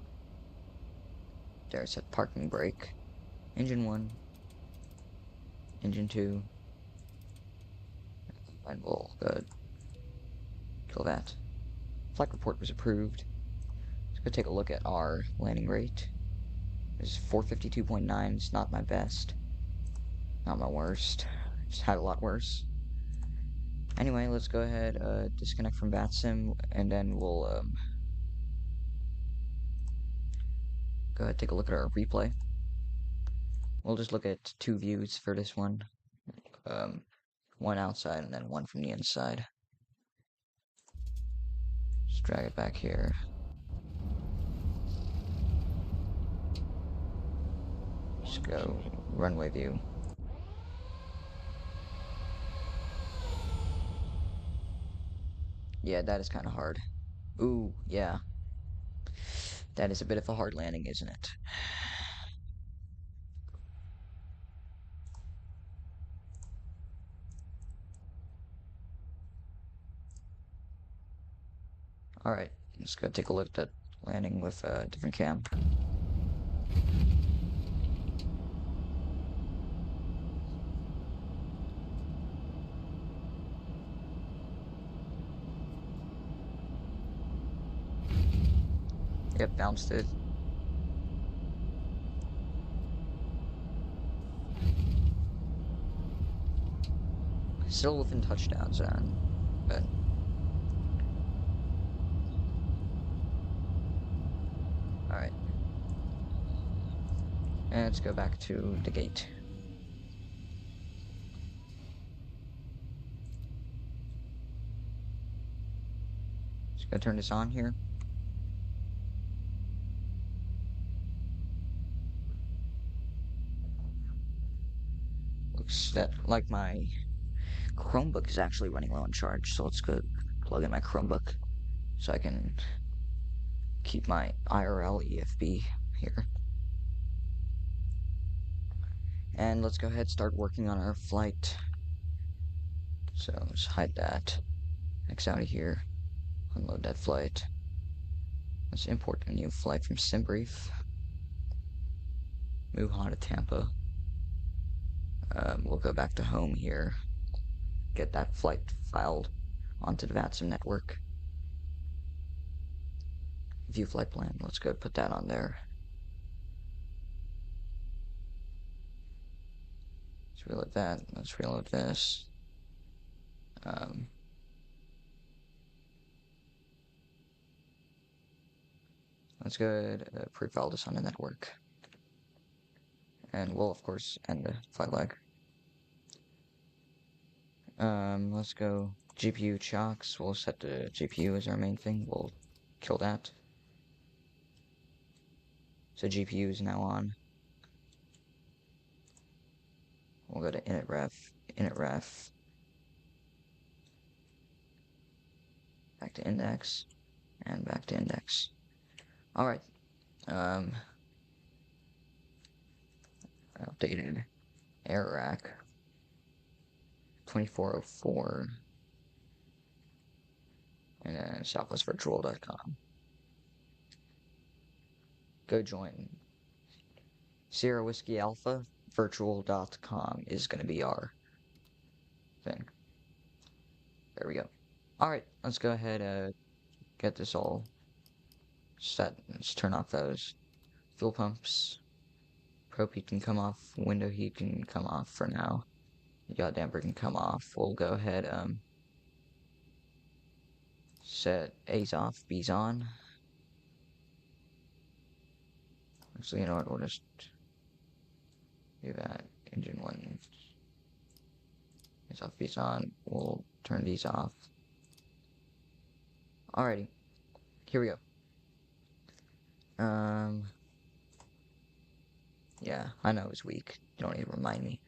There's a parking brake. Engine 1. Engine 2. And we'll go kill that. Flight report was approved. Let's go take a look at our landing rate. It's 452.9. It's not my best. Not my worst. Just had a lot worse. Anyway, let's go ahead, disconnect from VATSIM, and then we'll, go ahead and take a look at our replay. We'll just look at 2 views for this one. One outside and then one from the inside. Just drag it back here. Just go runway view. Yeah, that is kind of hard. Ooh, yeah. That is a bit of a hard landing, isn't it? Alright, let's go take a look at that landing with a different cam. Yep, bounced it. Still within touchdown zone, but alright. And let's go back to the gate. Just gonna turn this on here. Looks that like my Chromebook is actually running low on charge, so let's go plug in my Chromebook so I can keep my IRL EFB here. And let's go ahead and start working on our flight. So let's hide that. X out of here. Unload that flight. Let's import a new flight from SimBrief. MUHA to Tampa. We'll go back to home here. Get that flight filed onto the VATSIM network. View flight plan. Let's go put that on there. Let's reload that. Let's reload this. Let's go ahead and pre-file this on the network. And we'll, of course, end the flight lag. Let's go GPU chocks. We'll set the GPU as our main thing. We'll kill that. So GPU is now on. We'll go to init.ref, back to index, and back to index. Alright. Updated air rack 2404 and then southwestvirtual.com. Go join Sierra Whiskey Alpha virtual.com is going to be our thing. There we go. Alright, let's go ahead and get this all set. Let's turn off those fuel pumps. Probe heat can come off. Window heat can come off for now. Yaw damper can come off. We'll go ahead set A's off, B's on. Actually, you know what? We'll just do that. Engine 1 is off, B's on. We'll turn these off. Alrighty. Here we go. Yeah, I know it's weak. You don't need to remind me.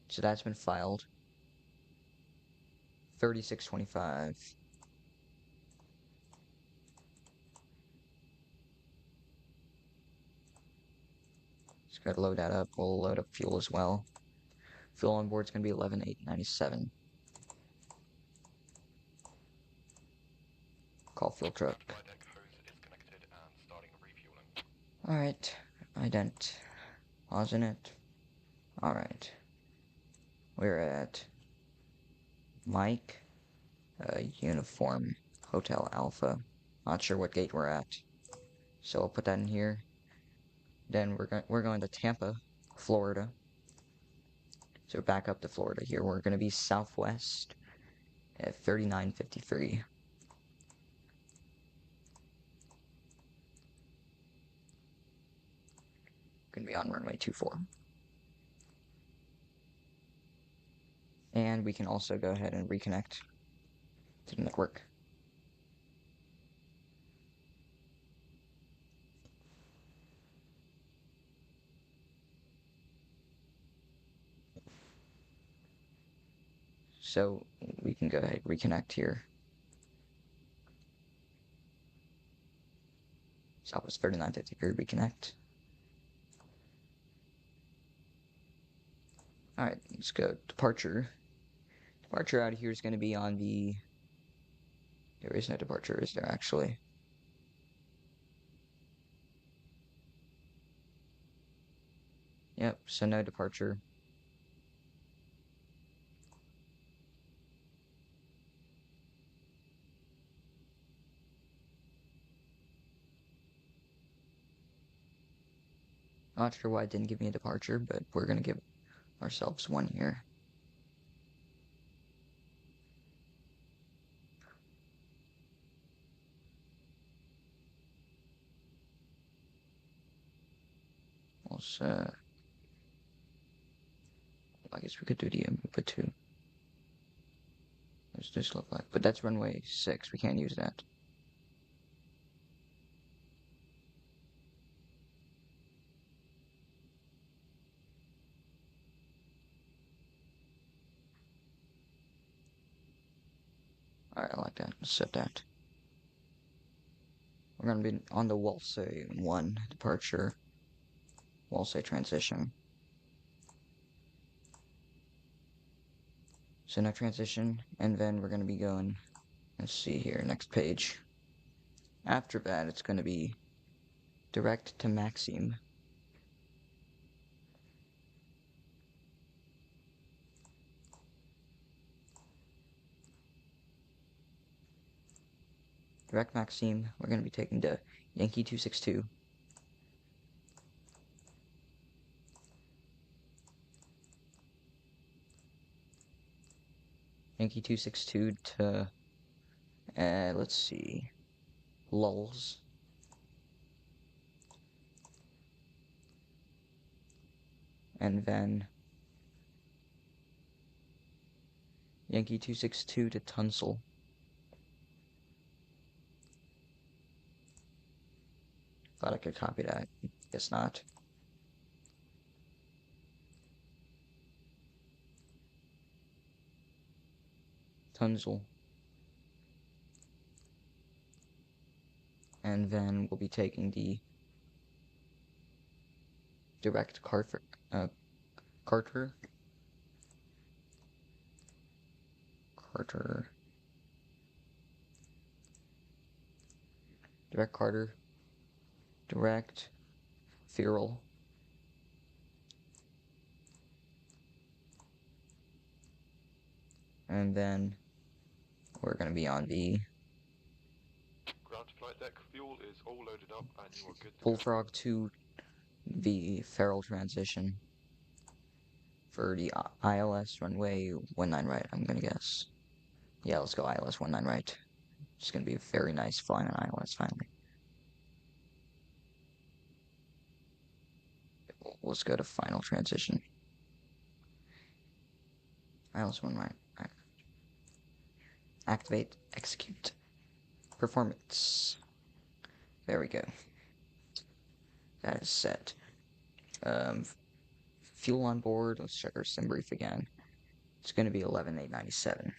So that's been filed. 3625. Just gotta load that up. We'll load up fuel as well. Fuel on board is gonna be 11,897. Call fuel truck. Flight deck hose is connected and Alright, pausing it. Alright, we're at Mike, Uniform Hotel Alpha. Not sure what gate we're at, so I'll put that in here. Then we're going to Tampa, Florida. So back up to Florida here. We're going to be southwest at 3953. Going to be on runway 24. And we can also go ahead and reconnect to the network. So we can go ahead and reconnect here. Southwest 3953, reconnect. Alright, let's go. Departure. Departure out of here is going to be on the... There is no departure, is there actually? Yep, so no departure. Not sure why it didn't give me a departure, but we're going to give ourselves one here. Also, I guess we could do the input too. What does this look like? But that's runway 6, we can't use that. Alright, I like that. Let's set that. We're going to be on the Walsay 1 departure. Walsay transition. So no transition, and then we're going to be going, let's see here, next page. After that, it's going to be direct to Maxime. Direct Maxime, we're going to be taking to Yankee 262. Yankee 262 to, let's see, Lulls. And then Yankee 262 to Tunsil. Thought I could copy that. Guess not. Tunsil. And then we'll be taking the direct Carter. Direct Carter. Direct Feral. And then we're going to be on the Ground to flight deck, fuel is all loaded up and you are good to go. Bullfrog to the Feral transition for the ILS runway 19 right, I'm going to guess. Yeah, let's go ILS 19 right. It's going to be very nice flying on ILS finally. Let's go to final transition. ILS 19 right. Activate, execute. Performance. There we go. That is set. Fuel on board. Let's check our sim brief again. It's going to be 11,897.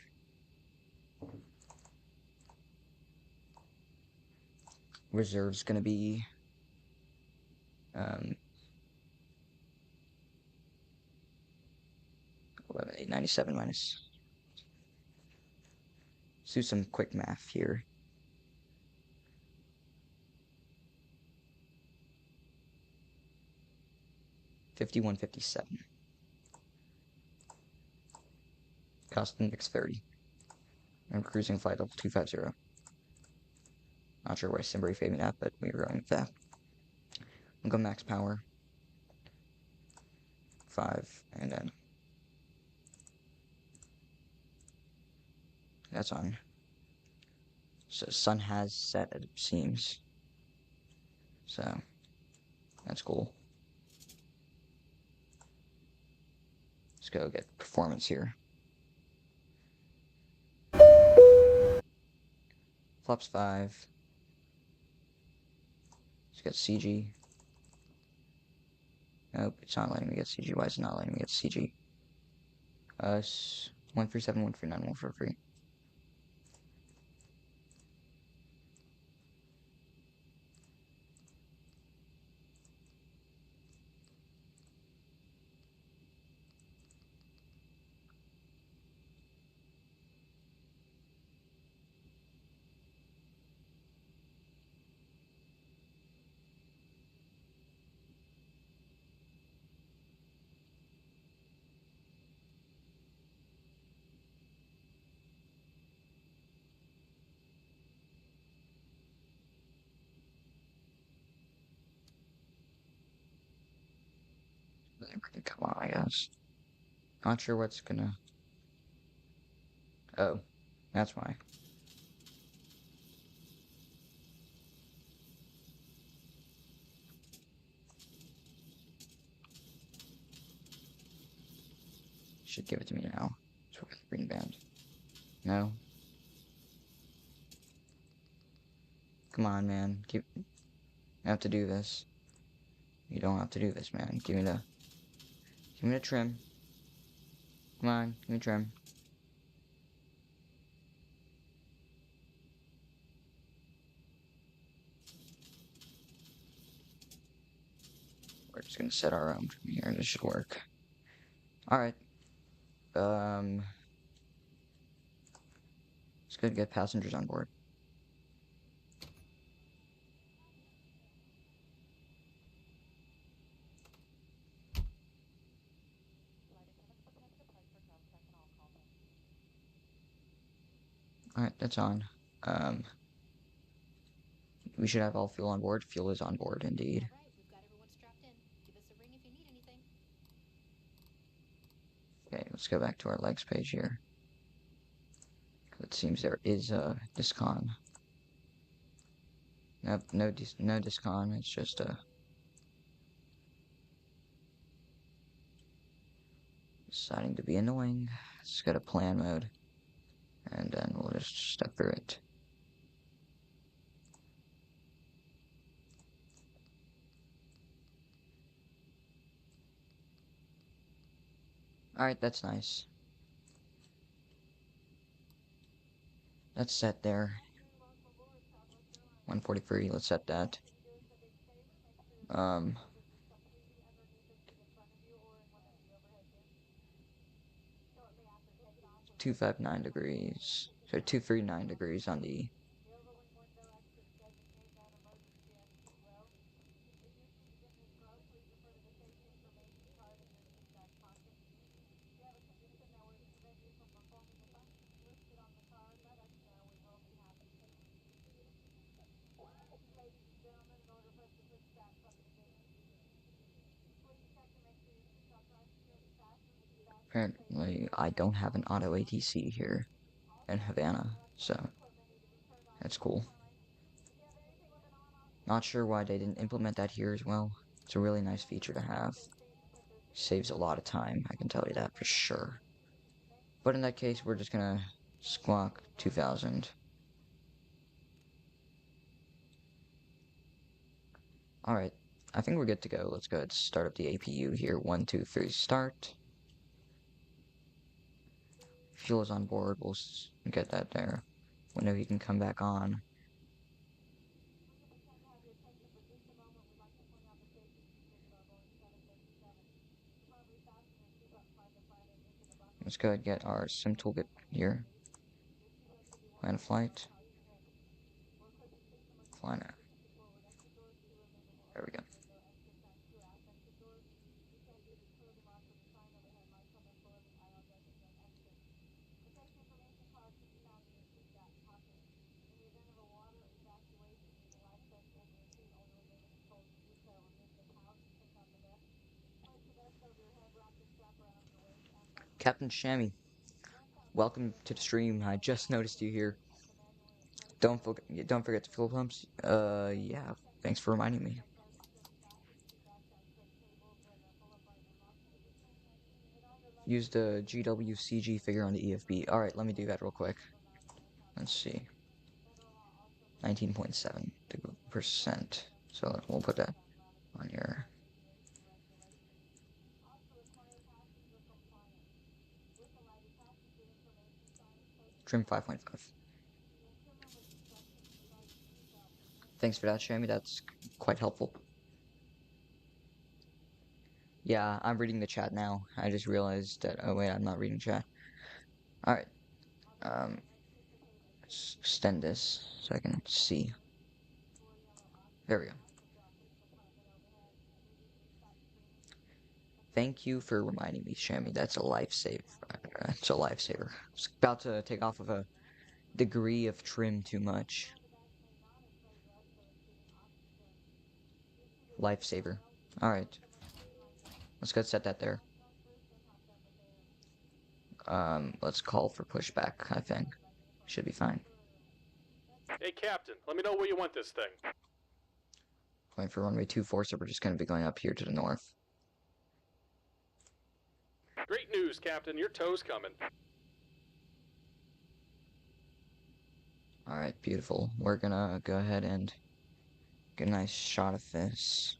Reserve's going to be 11,897 minus. Let's do some quick math here. 5157. Cost index 30. And cruising flight level 250. Not sure why Simbury favored that, but we were going with that. We'll go max power. 5, and then that's on. So sun has set, it seems. So that's cool. Let's go get performance here. Flaps 5. Let's get CG. Nope, it's not letting me get CG. Why is it not letting me get CG? 137, 139, 143. Come on, I guess. Not sure what's gonna... Oh, that's why. Should give it to me now. So we're the green band. No. Come on, man. You have to do this. You don't have to do this, man. Give me the trim. Come on, give me trim. We're just gonna set our own from here. This should work. Alright. Let's go get passengers on board. Alright, that's on. We should have all fuel on board. Fuel is on board, indeed. All right, we've got everyone strapped in. Give us a ring if you need anything. Okay, let's go back to our legs page here. It seems there is a discon. Nope, no discon. It's just a... deciding to be annoying. Let's go to plan mode. And then we'll just step through it. Alright, that's nice. That's set there. 143, let's set that. 259 degrees. So 239 degrees on the... Apparently, I don't have an auto ATC here in Havana, so that's cool. Not sure why they didn't implement that here as well. It's a really nice feature to have. Saves a lot of time, I can tell you that for sure. But in that case, we're just gonna squawk 2000. Alright, I think we're good to go. Let's go ahead and start up the APU here. 1, 2, 3, start. Fuel is on board, we'll get that there. Whenever you can come back on. Let's go ahead and get our sim toolkit here. Plan a flight. Fly now. There we go. Captain Shammy, welcome to the stream. I just noticed you here. Don't forget to fuel pumps. Yeah. Thanks for reminding me. Use the GWCG figure on the EFB. Alright, let me do that real quick. Let's see. 19.7%. So we'll put that on here. Trim 5.5. Thanks for that, Shammy. That's quite helpful. Yeah, I'm reading the chat now. I just realized that. Oh wait, I'm not reading chat. All right. Let's extend this so I can see. There we go. Thank you for reminding me, Shammy. That's a lifesaver. It's a lifesaver. I was about to take off of a degree of trim too much. Lifesaver. Alright. Let's go set that there. Let's call for pushback, I think. Should be fine. Hey, Captain, let me know where you want this thing. Going for runway 24, so we're just going to be going up here to the north. Great news, Captain. Your tow's coming. Alright, beautiful. We're gonna go ahead and get a nice shot of this.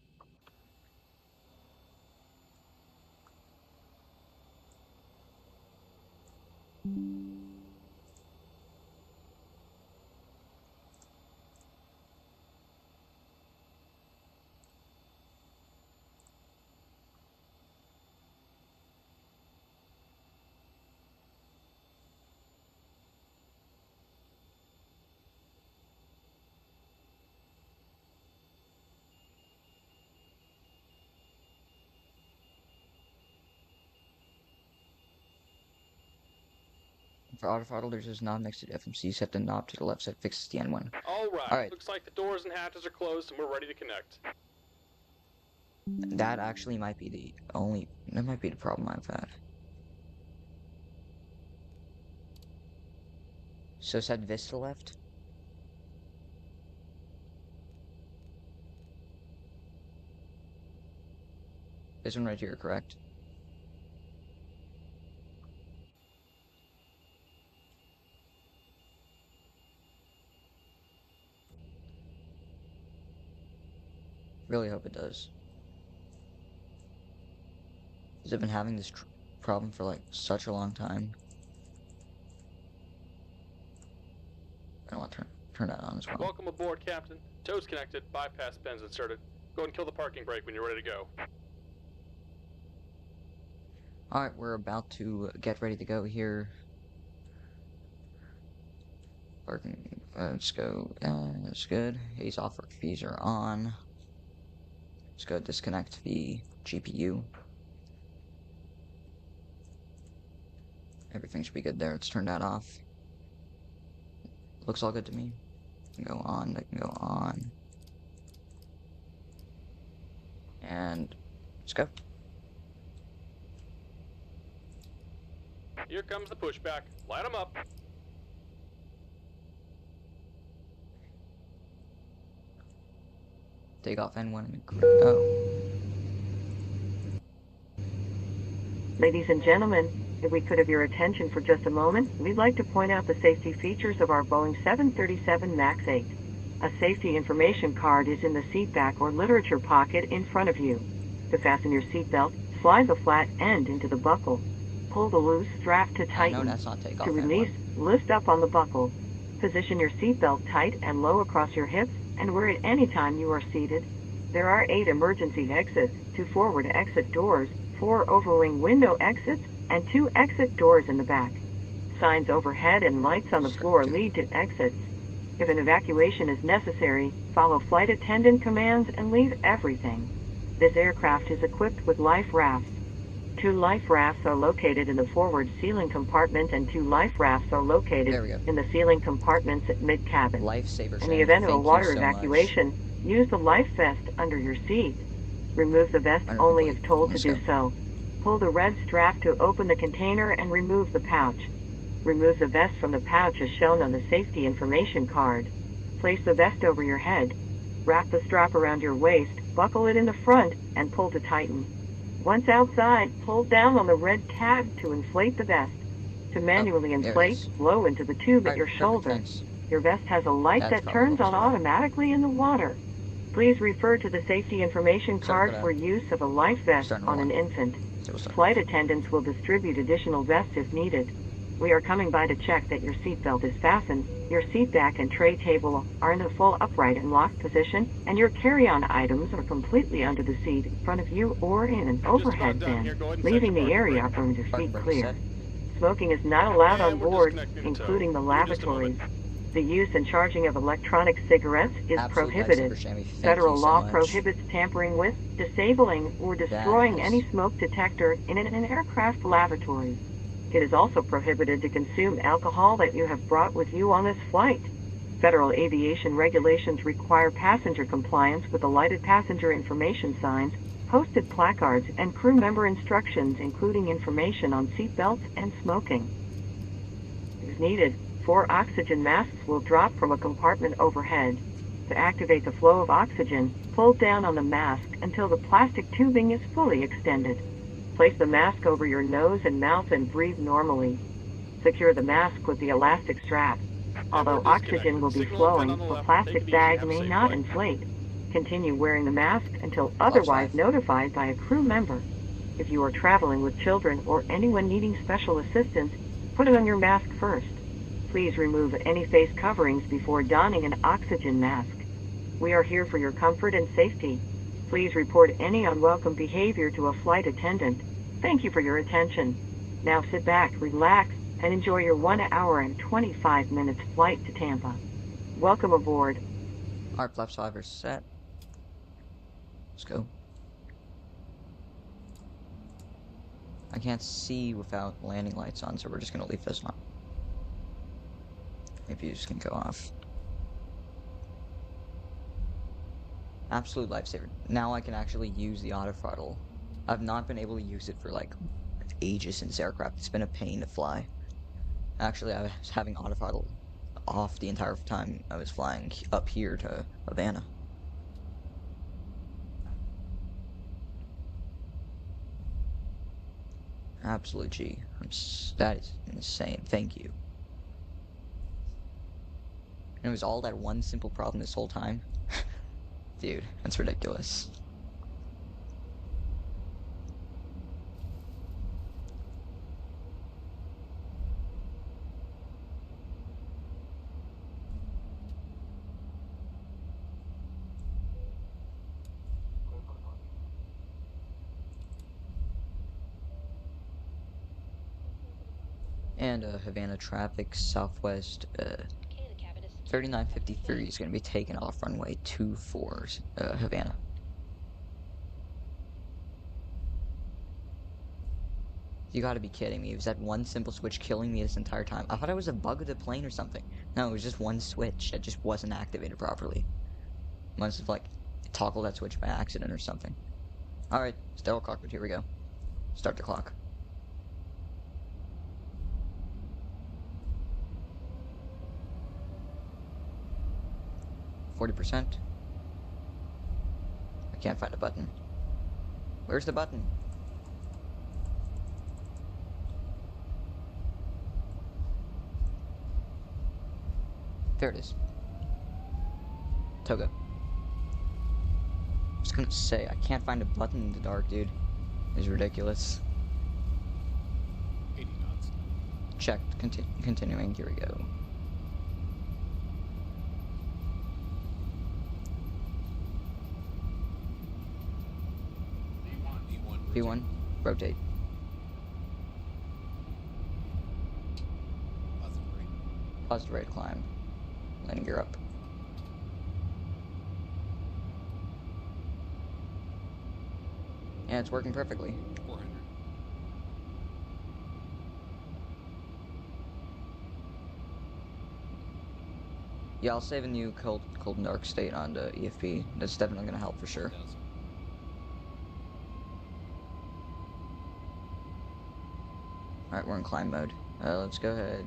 For auto throttle, there's this knob next to the FMC. Set the knob to the left side, fixes the N1. All All right. Looks like the doors and hatches are closed and we're ready to connect. That actually might be the only... That might be the problem I've had. So set this to the left. This one right here, correct? Really hope it does. Because I've been having this problem for like such a long time. I don't want to turn that on as well. Welcome aboard, Captain. Tow's connected, bypass pins inserted. Go ahead and kill the parking brake when you're ready to go. Alright, we're about to get ready to go here. Parking, let's go, that's good. Haze off, fees are on. Let's go disconnect the GPU. Everything should be good there. Let's turn that off. Looks all good to me. Can go on, that can go on. And let's go. Here comes the pushback. Light them up. Take off N1. Oh. Ladies and gentlemen, if we could have your attention for just a moment, we'd like to point out the safety features of our Boeing 737 MAX 8. A safety information card is in the seat back or literature pocket in front of you. To fasten your seatbelt, slide the flat end into the buckle. Pull the loose strap to tighten. No, that's not take off To release, lift up on the buckle. Position your seatbelt tight and low across your hips and wear it any time you are seated. There are 8 emergency exits, 2 forward exit doors, 4 overwing window exits, and 2 exit doors in the back. Signs overhead and lights on the floor lead to exits. If an evacuation is necessary, follow flight attendant commands and leave everything. This aircraft is equipped with life rafts. 2 life rafts are located in the forward ceiling compartment and 2 life rafts are located in the ceiling compartments at mid-cabin. Lifesaver. In the event of a water evacuation, use the life vest under your seat. Remove the vest only if told to do so. Pull the red strap to open the container and remove the pouch. Remove the vest from the pouch as shown on the safety information card. Place the vest over your head. Wrap the strap around your waist, buckle it in the front, and pull to tighten. Once outside, pull down on the red tab to inflate the vest. To manually inflate, blow into the tube at your shoulder. Thanks. Your vest has a light That's that probably turns what on was right. automatically in the water. Please refer to the safety information card for use of a life vest on an infant. Flight attendants will distribute additional vests if needed. We are coming by to check that your seatbelt is fastened, your seat back and tray table are in a full upright and locked position, and your carry-on items are completely under the seat in front of you or in an overhead bin, leaving the area from your feet clear. Smoking is not allowed on board, including the lavatories. The use and charging of electronic cigarettes is prohibited. Federal law prohibits tampering with, disabling, or destroying any smoke detector in an aircraft lavatory. It is also prohibited to consume alcohol that you have brought with you on this flight. Federal aviation regulations require passenger compliance with the lighted passenger information signs, posted placards, and crew member instructions, including information on seat belts and smoking. If needed, 4 oxygen masks will drop from a compartment overhead. To activate the flow of oxygen, pull down on the mask until the plastic tubing is fully extended. Place the mask over your nose and mouth and breathe normally. Secure the mask with the elastic strap. Although oxygen will be flowing, the plastic bag may not inflate. Continue wearing the mask until otherwise notified by a crew member. If you are traveling with children or anyone needing special assistance, put on your mask first. Please remove any face coverings before donning an oxygen mask. We are here for your comfort and safety. Please report any unwelcome behavior to a flight attendant. Thank you for your attention. Now sit back, relax, and enjoy your 1 hour and 25 minutes flight to Tampa. Welcome aboard. Alright, flaps 5 are set. Let's go. I can't see without landing lights on, so we're just gonna leave this on. Maybe you just can go off. Absolute lifesaver. Now I can actually use the auto throttle. I've not been able to use it for like ages in this aircraft. It's been a pain to fly. Actually, I was having auto throttle off the entire time I was flying up here to Havana. Absolute G. That is insane. Thank you. And it was all that one simple problem this whole time? Dude, that's ridiculous. And Havana traffic, Southwest 3953 is going to be taken off runway 24, Havana. You gotta be kidding me. Was that one simple switch killing me this entire time? I thought it was a bug of the plane or something. No, it was just one switch that just wasn't activated properly. Must have, like, toggled that switch by accident or something. Alright, stellar cockpit, here we go. Start the clock. %. I can't find a button. Where's the button? There it is. Toga. I was gonna say, I can't find a button in the dark, dude. It's ridiculous. 80 knots. Checked. Continuing. Here we go. B1, rotate. Positive rate climb. Landing gear up. And it's working perfectly. 400. Yeah, I'll save a new cold and dark state on the EFP. That's definitely gonna help for sure. 1,000. Alright, we're in climb mode. Let's go ahead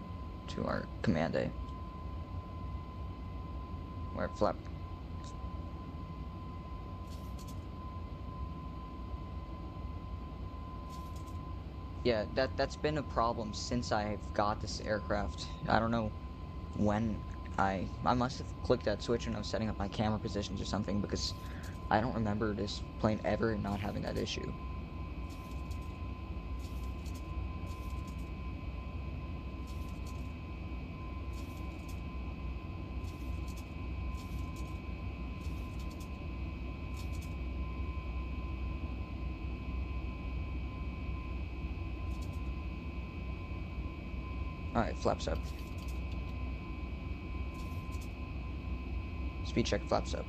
to our command A. Where flap. Yeah, that's been a problem since I've got this aircraft. I don't know when I must have clicked that switch when I was setting up my camera positions or something, because I don't remember this plane ever not having that issue. Alright, flaps up. Speed check, flaps up.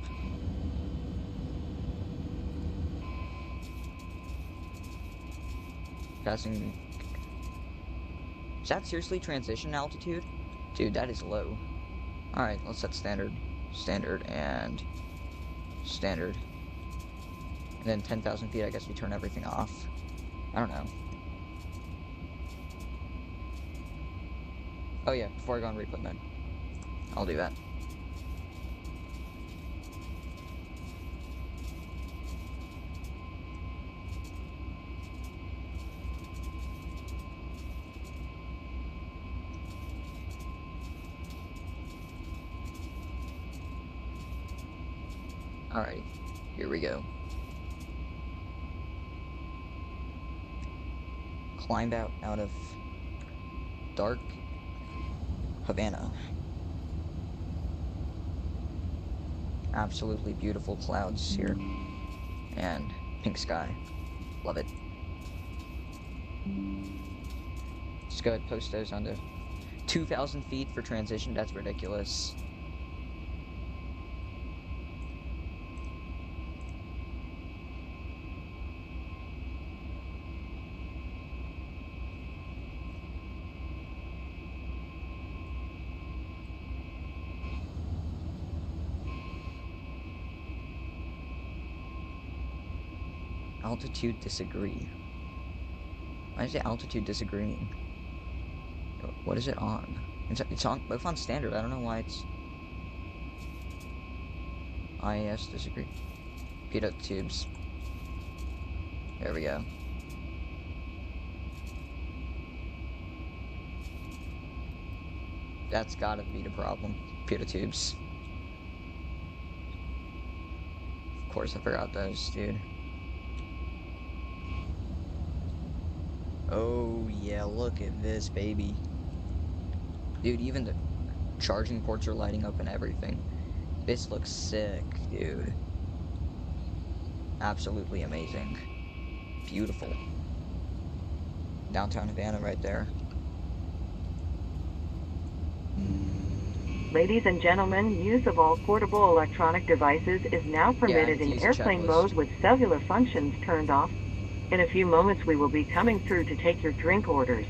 Passing. Is that seriously transition altitude? Dude, that is low. Alright, let's set standard. Standard and standard. And then 10,000 feet, I guess we turn everything off. I don't know. Oh yeah, before I go on replay mode. I'll do that. Alrighty, here we go. Climbed out of dark Havana. Absolutely beautiful clouds here. And pink sky. Love it. Just go ahead and post those onto 2,000 feet for transition. That's ridiculous. Altitude disagree. Why is the altitude disagreeing? What is it on? It's on both on standard. I don't know why it's IAS disagree. Pitot tubes. There we go. That's gotta be the problem. Pitot tubes. Of course I forgot those, dude. Oh yeah, look at this, baby. Dude, even the charging ports are lighting up and everything. This looks sick, dude. Absolutely amazing. Beautiful. Downtown Havana right there. Ladies and gentlemen, use of all portable electronic devices is now permitted in airplane mode with cellular functions turned off. In a few moments, we will be coming through to take your drink orders.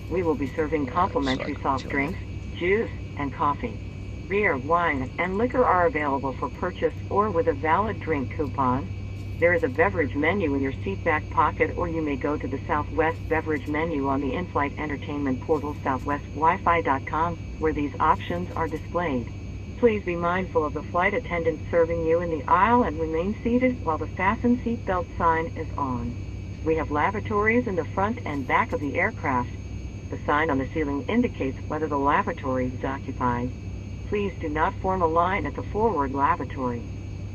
We will be serving complimentary soft drinks, juice, and coffee. Beer, wine, and liquor are available for purchase or with a valid drink coupon. There is a beverage menu in your seat back pocket, or you may go to the Southwest beverage menu on the in-flight entertainment portal southwestwifi.com, where these options are displayed. Please be mindful of the flight attendant serving you in the aisle and remain seated while the fasten seatbelt sign is on. We have lavatories in the front and back of the aircraft. The sign on the ceiling indicates whether the lavatory is occupied. Please do not form a line at the forward lavatory.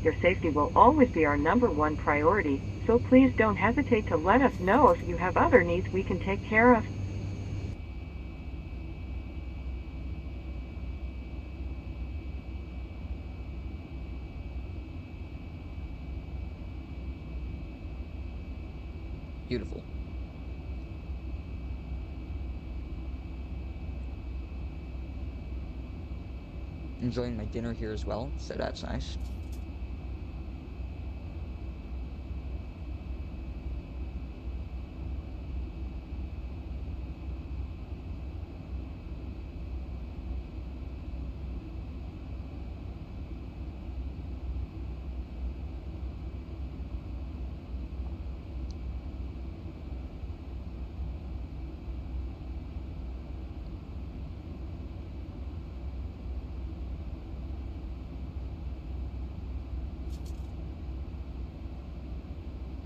Your safety will always be our #1 priority, so please don't hesitate to let us know if you have other needs we can take care of. Beautiful. Enjoying my dinner here as well, so that's nice.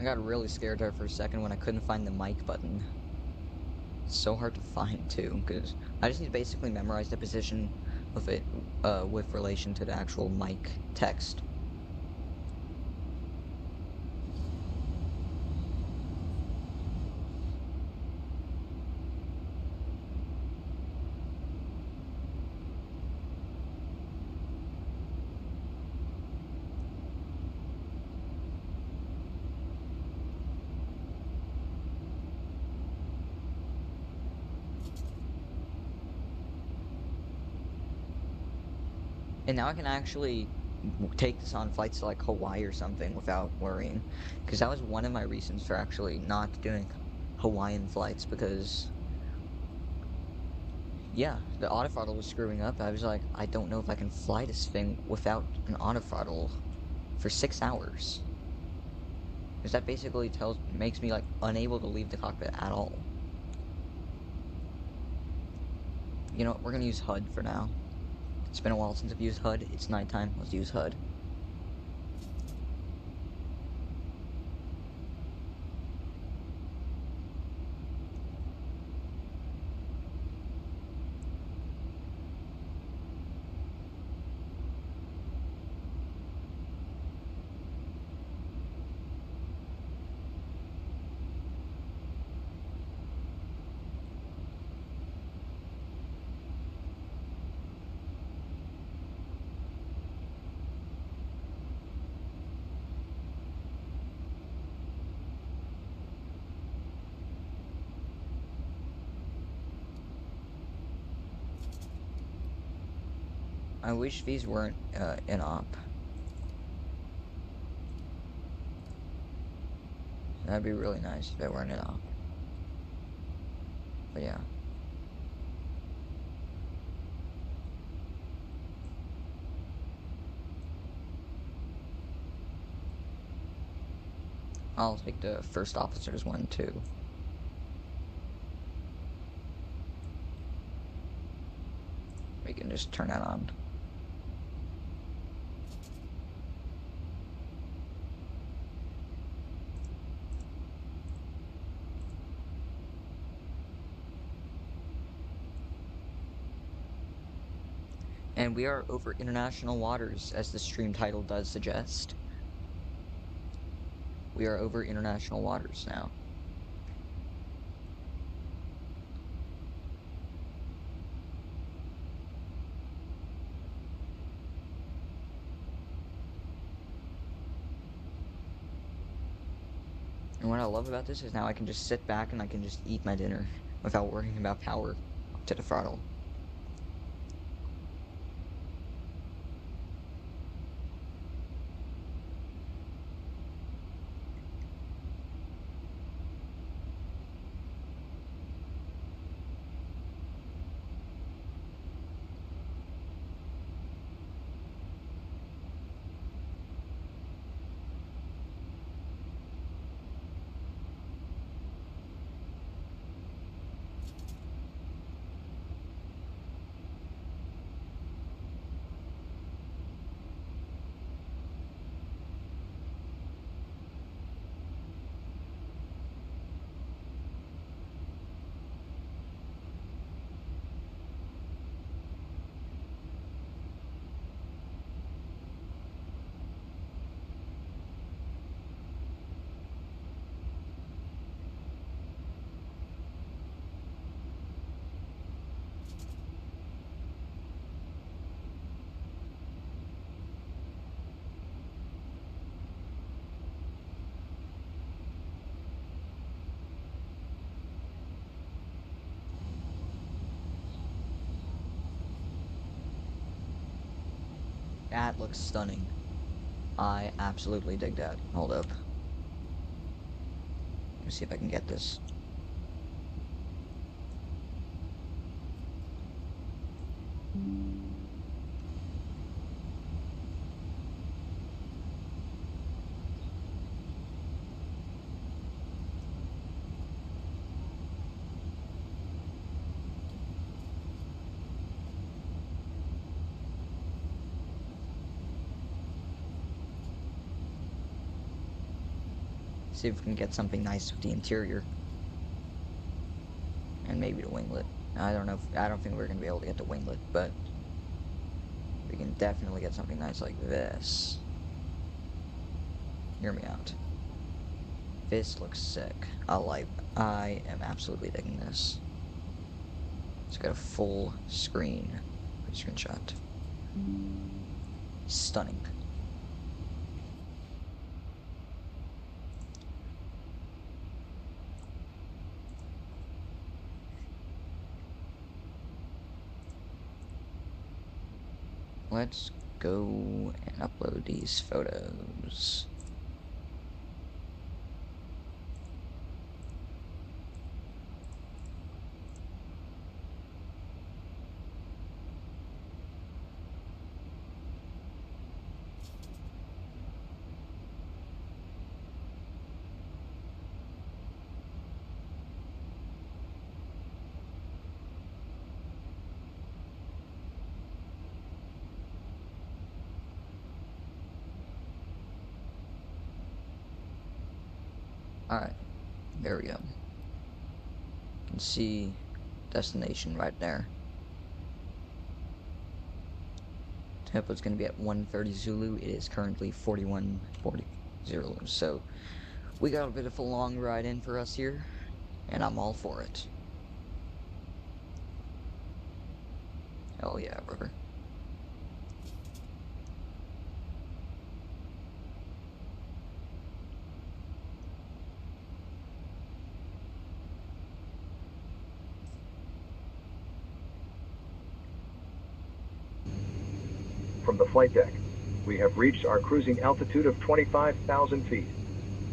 got really scared there for a second when I couldn't find the mic button. It's so hard to find too, because I just need to basically memorize the position of it with relation to the actual mic text. And now I can actually take this on flights to like Hawaii or something without worrying. Because that was one of my reasons for actually not doing Hawaiian flights, because yeah, the autothrottle was screwing up. I was like, I don't know if I can fly this thing without an autothrottle for 6 hours. Because that basically makes me like unable to leave the cockpit at all. You know what, we're gonna use HUD for now. It's been a while since I've used HUD. It's nighttime. Let's use HUD. I wish these weren't in op. That'd be really nice if they weren't in op. But yeah. I'll take the first officer's one too. We can just turn that on. And we are over international waters, as the stream title does suggest. We are over international waters now. And what I love about this is now I can just sit back and I can just eat my dinner without worrying about power up to the throttle. That looks stunning. I absolutely dig that. Hold up. Let me see if I can get this. See if we can get something nice with the interior. And maybe the winglet. I don't know. I don't think we're going to be able to get the winglet, but we can definitely get something nice like this. Hear me out. This looks sick. I am absolutely digging this. It's got a full screen screenshot. Stunning. Let's go and upload these photos. Alright, there we go. You can see destination right there. Tempo's going to be at 130 Zulu. It is currently 4140 Zulu. So we got a bit of a long ride in for us here, and I'm all for it. Hell yeah, brother. From the flight deck, we have reached our cruising altitude of 25,000 feet.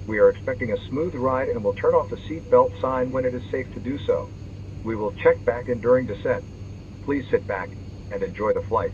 We are expecting a smooth ride and will turn off the seat belt sign when it is safe to do so. We will check back in during descent. Please sit back and enjoy the flight.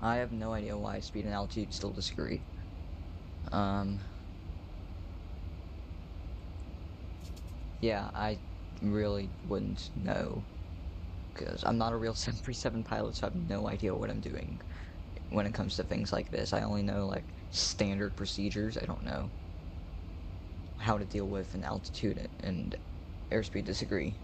I have no idea why speed and altitude still disagree. Yeah, I really wouldn't know, because I'm not a real 737 pilot, so I have no idea what I'm doing when it comes to things like this. I only know, like, standard procedures. I don't know how to deal with an altitude and airspeed disagree.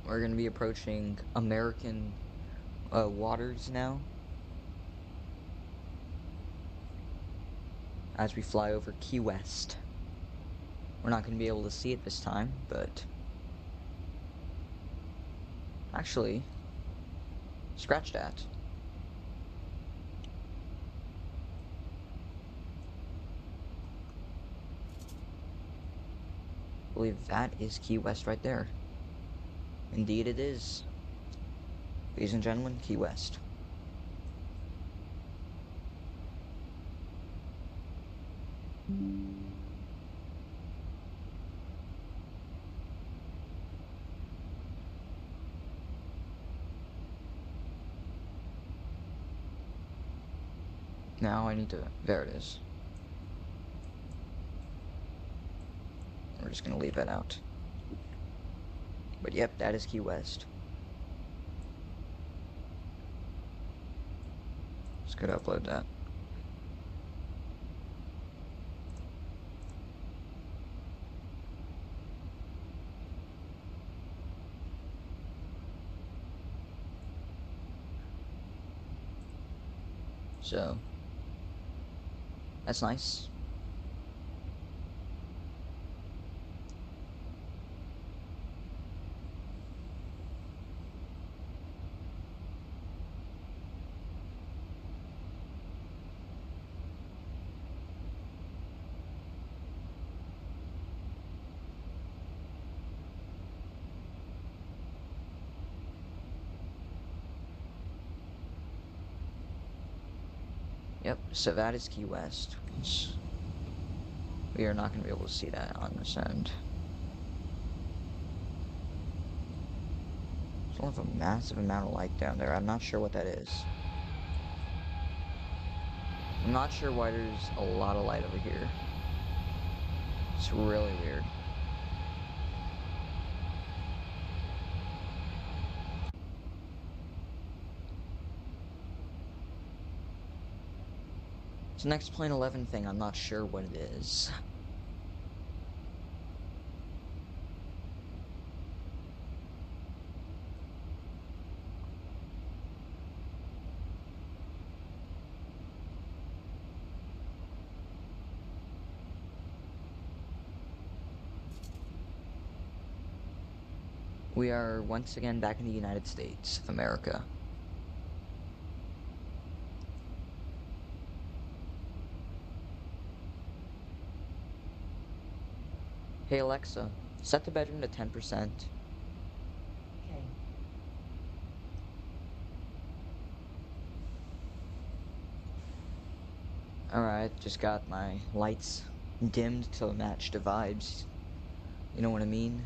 We're going to be approaching American waters now, as we fly over Key West. We're not going to be able to see it this time, but actually, scratch that. I believe that is Key West right there. Indeed it is. Ladies and gentlemen, Key West. Now I need to... There it is. We're just gonna leave that out. But yep, that is Key West. Just gotta upload that. So, that's nice. Yep, so that is Key West. We are not going to be able to see that on this end. There's a massive amount of light down there. I'm not sure what that is. I'm not sure why there's a lot of light over here. It's really weird. This next Plane 11 thing, I'm not sure what it is. We are once again back in the United States of America. Hey Alexa, set the bedroom to 10%. Okay. Alright, just got my lights dimmed to match the vibes. You know what I mean?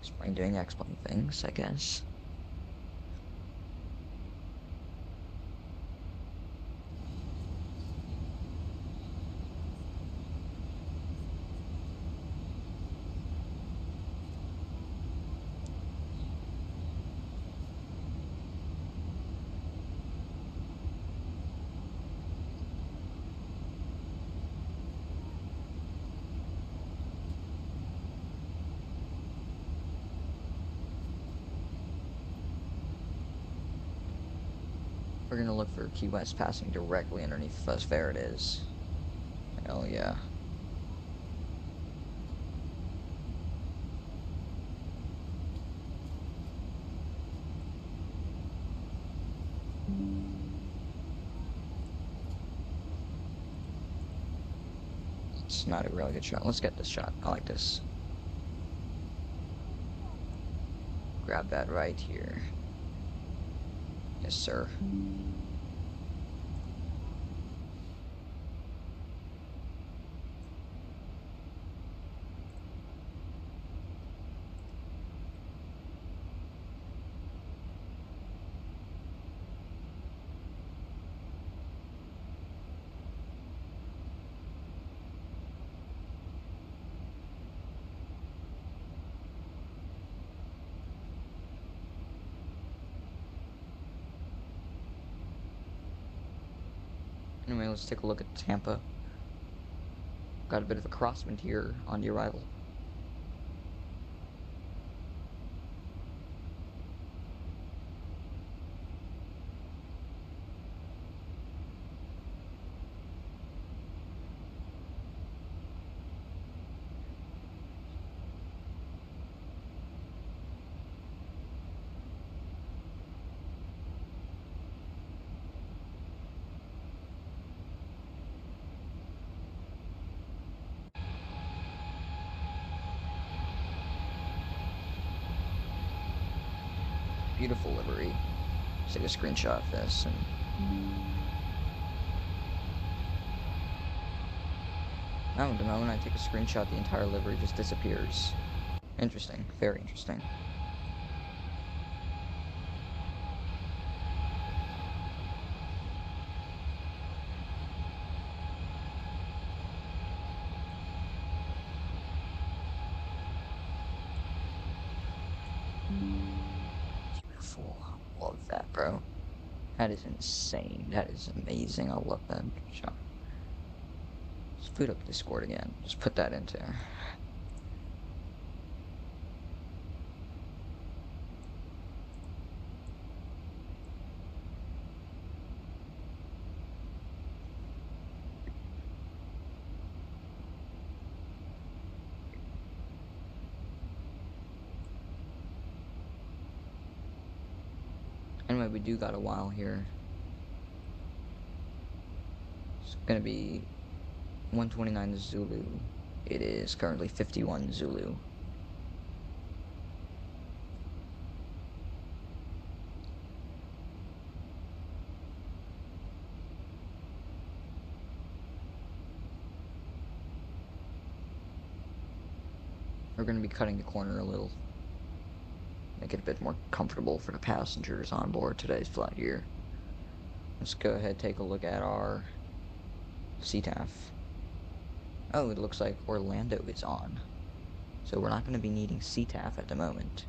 Spring doing X-Plane things, I guess. We're gonna look for Key West passing directly underneath us. There it is. Hell yeah. It's not a really good shot. Let's get this shot. I like this. Grab that right here. Yes, sir. Anyway, let's take a look at Tampa. Got a bit of a crosswind here on the arrival. Beautiful livery. Let's take a screenshot of this and Now, the moment I take a screenshot, the entire livery just disappears. Interesting. Very interesting. Beautiful. Love that, bro. That is insane. That is amazing. I love that shot. Let's boot up Discord again. Just put that into there. Anyway, we do got a while here. It's gonna be 129 Zulu. It is currently 51 Zulu. We're gonna be cutting the corner a little. Make it a bit more comfortable for the passengers on board today's flight here. Let's go ahead and take a look at our CTAF. Oh, it looks like Orlando is on. So we're not going to be needing CTAF at the moment.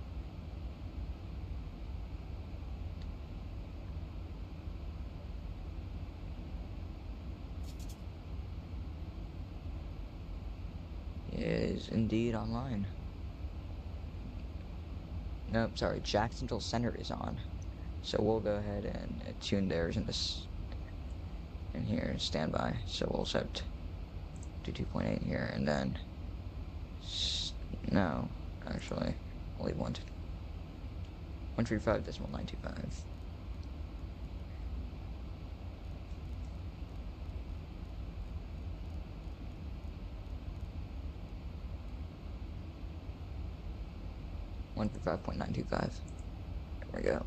It is indeed online. Nope, sorry, Jacksonville Center is on. So we'll go ahead and tune theirs in this in here, standby. So we'll set to 2.8 here, and then no, actually, I'll leave 135.925. One for 5.925. There we go.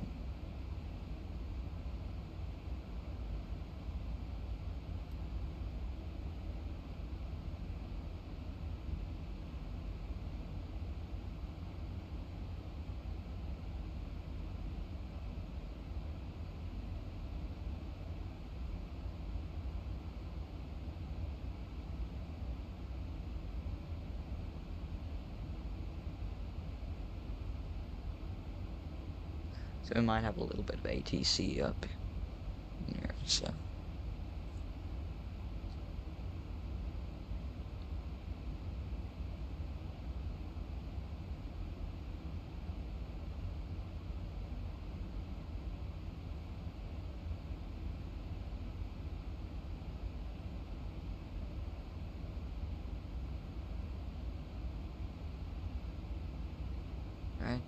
So we might have a little bit of ATC up here, so. Alright.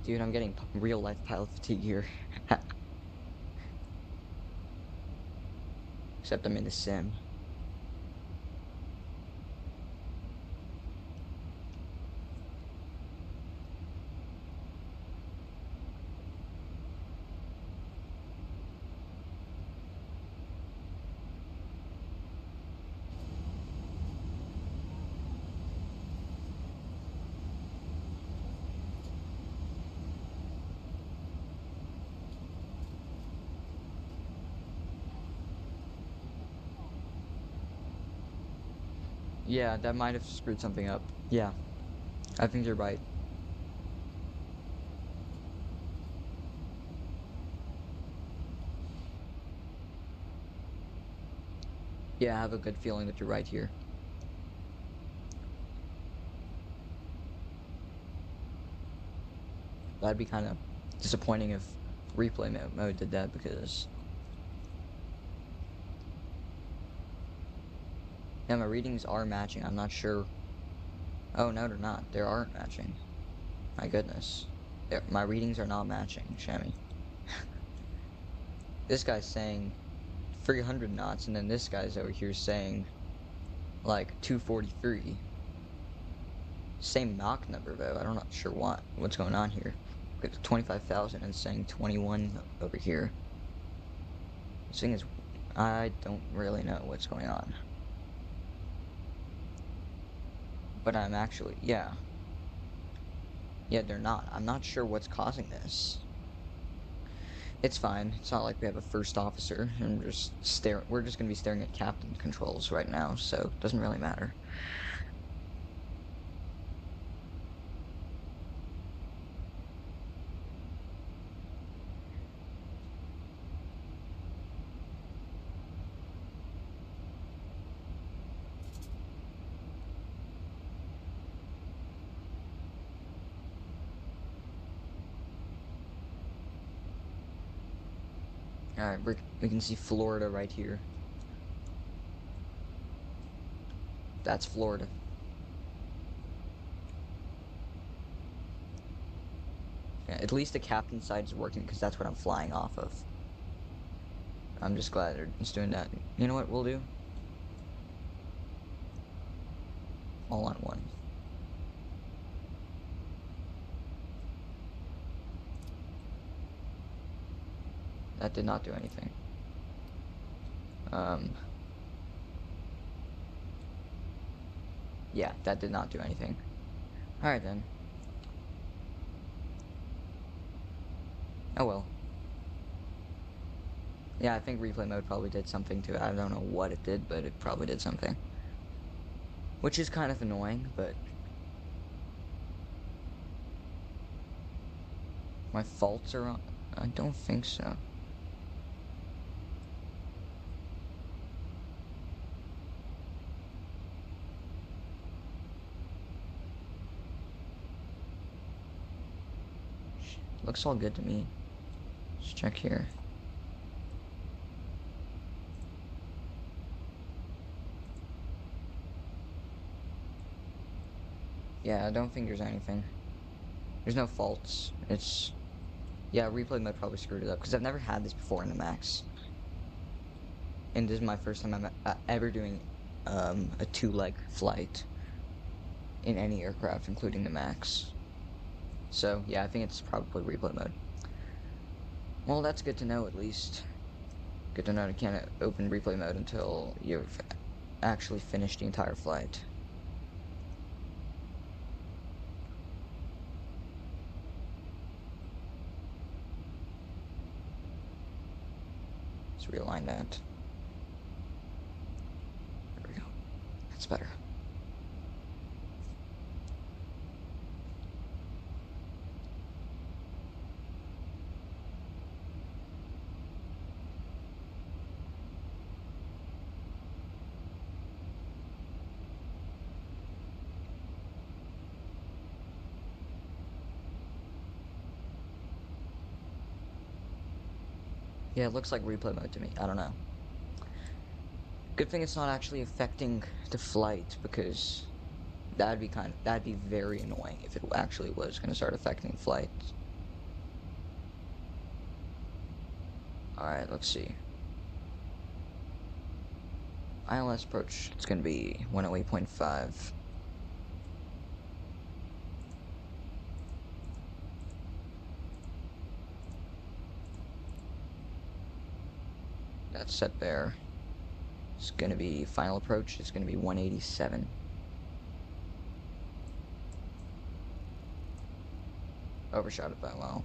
Dude, I'm getting real life pilot fatigue here. Except I'm in the sim. Yeah, that might have screwed something up. Yeah, I think you're right. Yeah, I have a good feeling that you're right here. That'd be kind of disappointing if replay mode did that, because yeah, my readings are matching. I'm not sure. Oh, no, they're not. They aren't matching. My goodness. My readings are not matching, Shammy. this guy's saying 300 knots, and then this guy's over here saying like 243. Same Mach number though. I'm not sure what's going on here. Look at 25,000 and saying 21 over here. This thing is, I don't really know what's going on. But I'm actually, yeah. Yeah, they're not. I'm not sure what's causing this. It's fine. It's not like we have a first officer and we're just gonna be staring at captain controls right now, so it doesn't really matter. Alright, we can see Florida right here. That's Florida. Yeah, at least the captain side is working because that's what I'm flying off of. I'm just glad they're just doing that. You know what we'll do? All on one. That did not do anything. Yeah, that did not do anything. Alright then. Oh well. Yeah, I think replay mode probably did something to it. I don't know what it did, but it probably did something. Which is kind of annoying, but... My faults are on? I don't think so. Looks all good to me. Let's check here. Yeah, I don't think there's anything. There's no faults. It's... Yeah, replay mode probably screwed it up, because I've never had this before in the Max. And this is my first time I'm ever doing a two-leg flight in any aircraft, including the Max. So, yeah, I think it's probably replay mode. Well, that's good to know, at least. Good to know you can't open replay mode until you've actually finished the entire flight. Let's realign that. There we go. That's better. Yeah, it looks like replay mode to me. I don't know. Good thing it's not actually affecting the flight, because that'd be very annoying if it actually was going to start affecting flight. Alright, let's see. ILS approach, it's going to be 108.5. That's set there. It's going to be final approach, it's going to be 187. Overshot it by a while.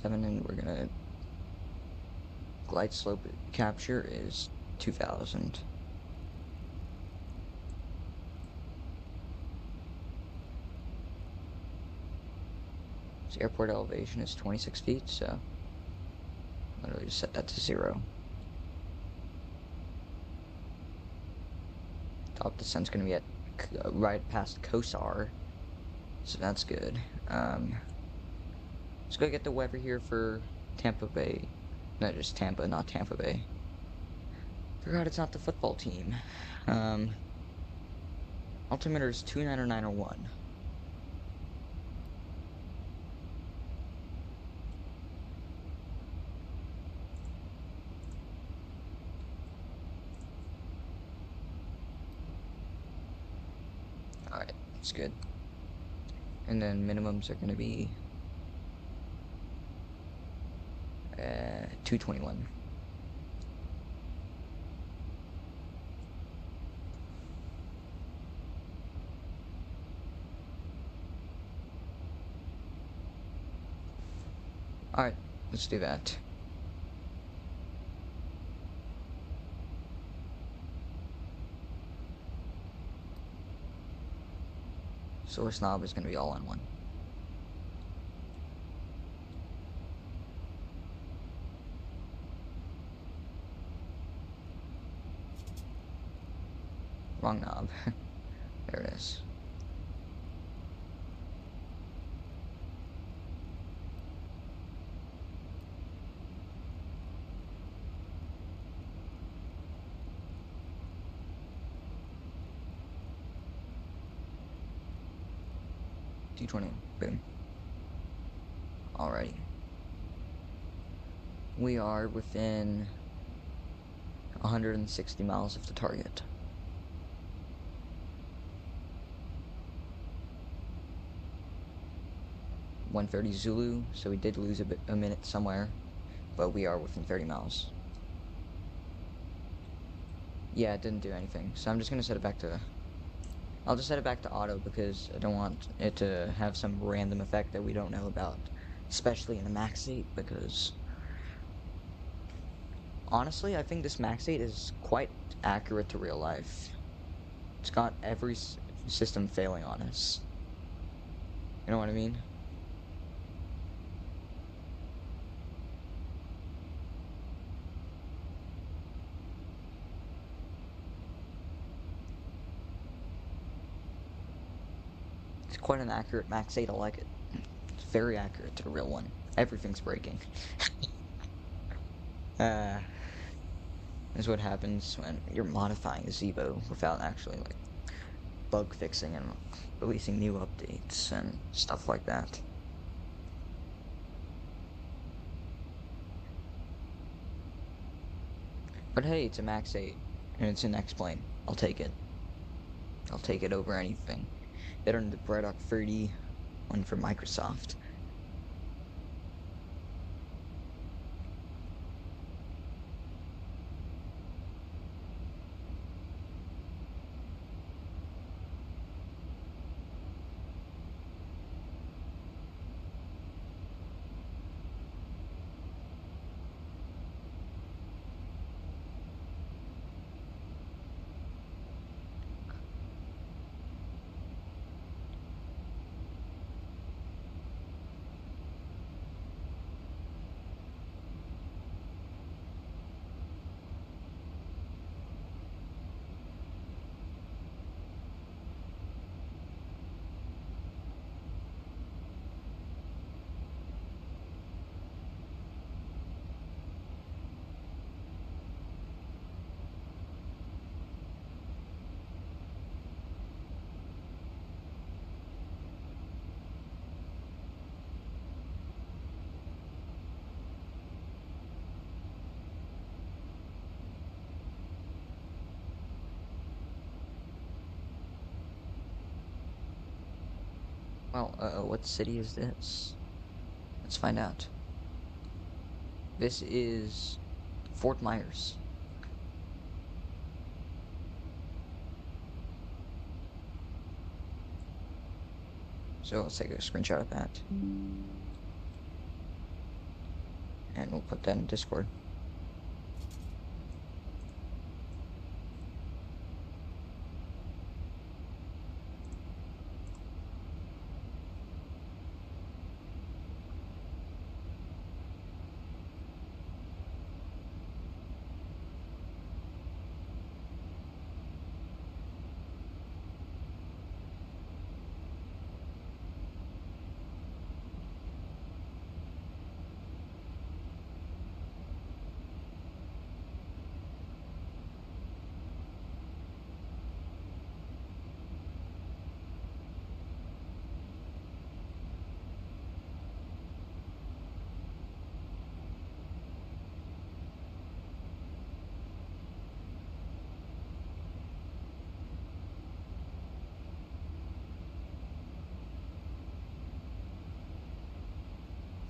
And we're gonna glide slope capture is 2000. So airport elevation is 26 feet, so literally just set that to 0. Top descent's gonna be at right past Kosar, so that's good. Let's go get the weather here for Tampa Bay. No, just Tampa, not Tampa Bay. Forgot it's not the football team. Altimeter is 29901. Alright, that's good. And then minimums are gonna be 221. Alright, let's do that. Source knob is going to be all in one. Wrong knob. There it is. T20. Boom. Alrighty. We are within 160 miles of the target. .130 Zulu, so we did lose a minute somewhere, but we are within 30 miles. Yeah, it didn't do anything, so I'm just gonna set it back to... I'll just set it back to auto because I don't want it to have some random effect that we don't know about, especially in a Max 8, because honestly, I think this Max 8 is quite accurate to real life. It's got every system failing on us. You know what I mean? It's quite an accurate Max 8, I like it. It's very accurate to the real one. Everything's breaking. This is what happens when you're modifying a Zeebo without actually, like, bug fixing and releasing new updates and stuff like that. But hey, it's a Max 8, and it's an X-Plane. I'll take it. I'll take it over anything. Better than the Braddock 30 one from Microsoft. Well, what city is this? Let's find out. This is Fort Myers. So let's take a screenshot of that. And we'll put that in Discord.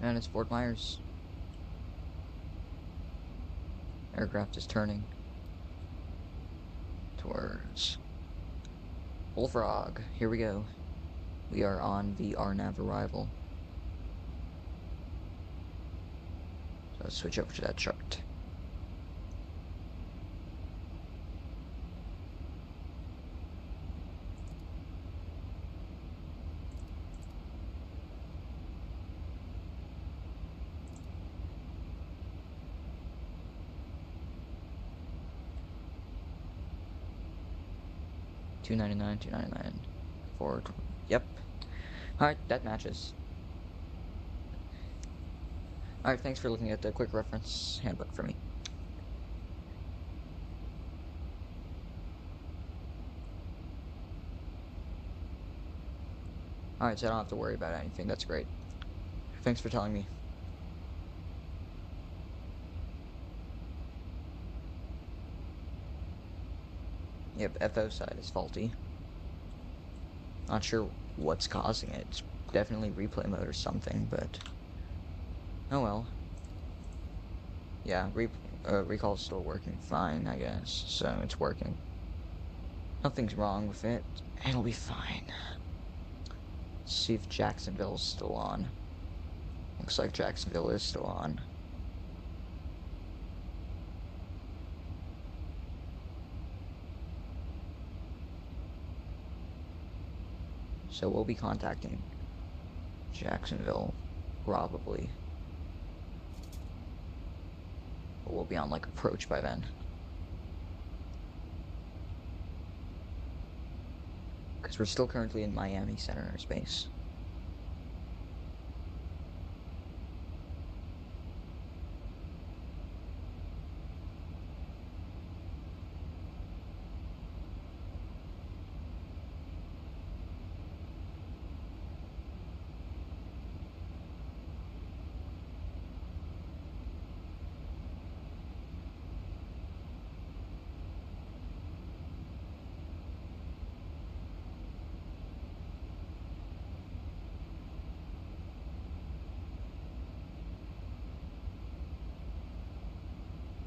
And it's Fort Myers. Aircraft is turning towards Bullfrog. Here we go. We are on the RNAV arrival. So let's switch over to that chart. $299, $299, $420. Yep. Alright, that matches. Alright, thanks for looking at the quick reference handbook for me. Alright, so I don't have to worry about anything. That's great. Thanks for telling me. Yep, FO side is faulty. Not sure what's causing it. It's definitely replay mode or something, but oh well. Yeah, recall's still working fine, I guess. So it's working. Nothing's wrong with it. It'll be fine. Let's see if Jacksonville's still on. Looks like Jacksonville is still on. So we'll be contacting Jacksonville, probably. But we'll be on, like, approach by then. Because we're still currently in Miami Center airspace.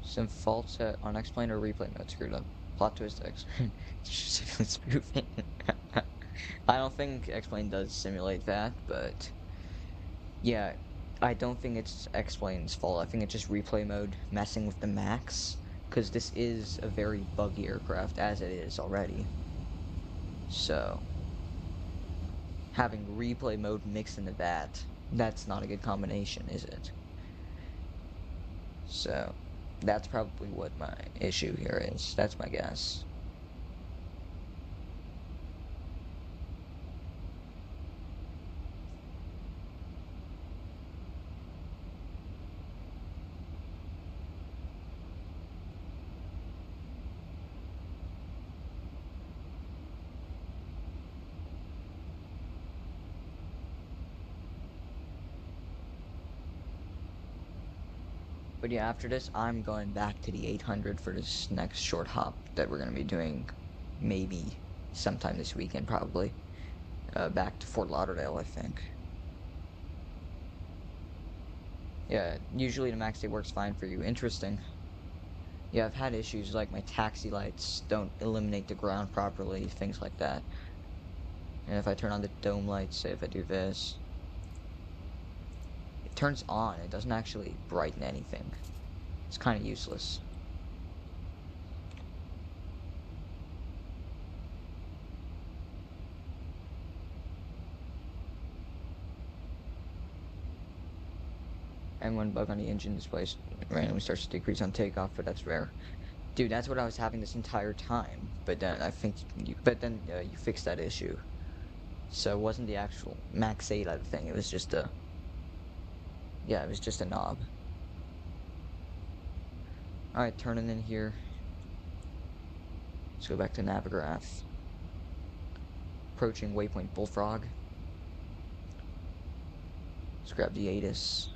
Some faults on X-Plane or replay mode screwed up. Plot twist X. Spoofing. I don't think X-Plane does simulate that, but yeah, I don't think it's X-Plane's fault. I think it's just replay mode messing with the max, because this is a very buggy aircraft as it is already. So having replay mode mixed into that, that's not a good combination, is it? So that's probably what my issue here is. That's my guess. But yeah, after this, I'm going back to the 800 for this next short hop that we're going to be doing maybe sometime this weekend, probably. Back to Fort Lauderdale, I think. Yeah, usually the max day works fine for you. Interesting. Yeah, I've had issues like my taxi lights don't illuminate the ground properly, things like that. And if I turn on the dome lights, say if I do this, it turns on, it doesn't actually brighten anything. It's kind of useless. And when bug on the engine display randomly starts to decrease on takeoff, but that's rare. Dude, that's what I was having this entire time. But then I think you fixed that issue. So it wasn't the actual max 8 out of thing. It was just a, yeah, it was just a knob. All right, turning in here. Let's go back to Navigraph. Approaching waypoint Bullfrog. Let's grab the ATIS.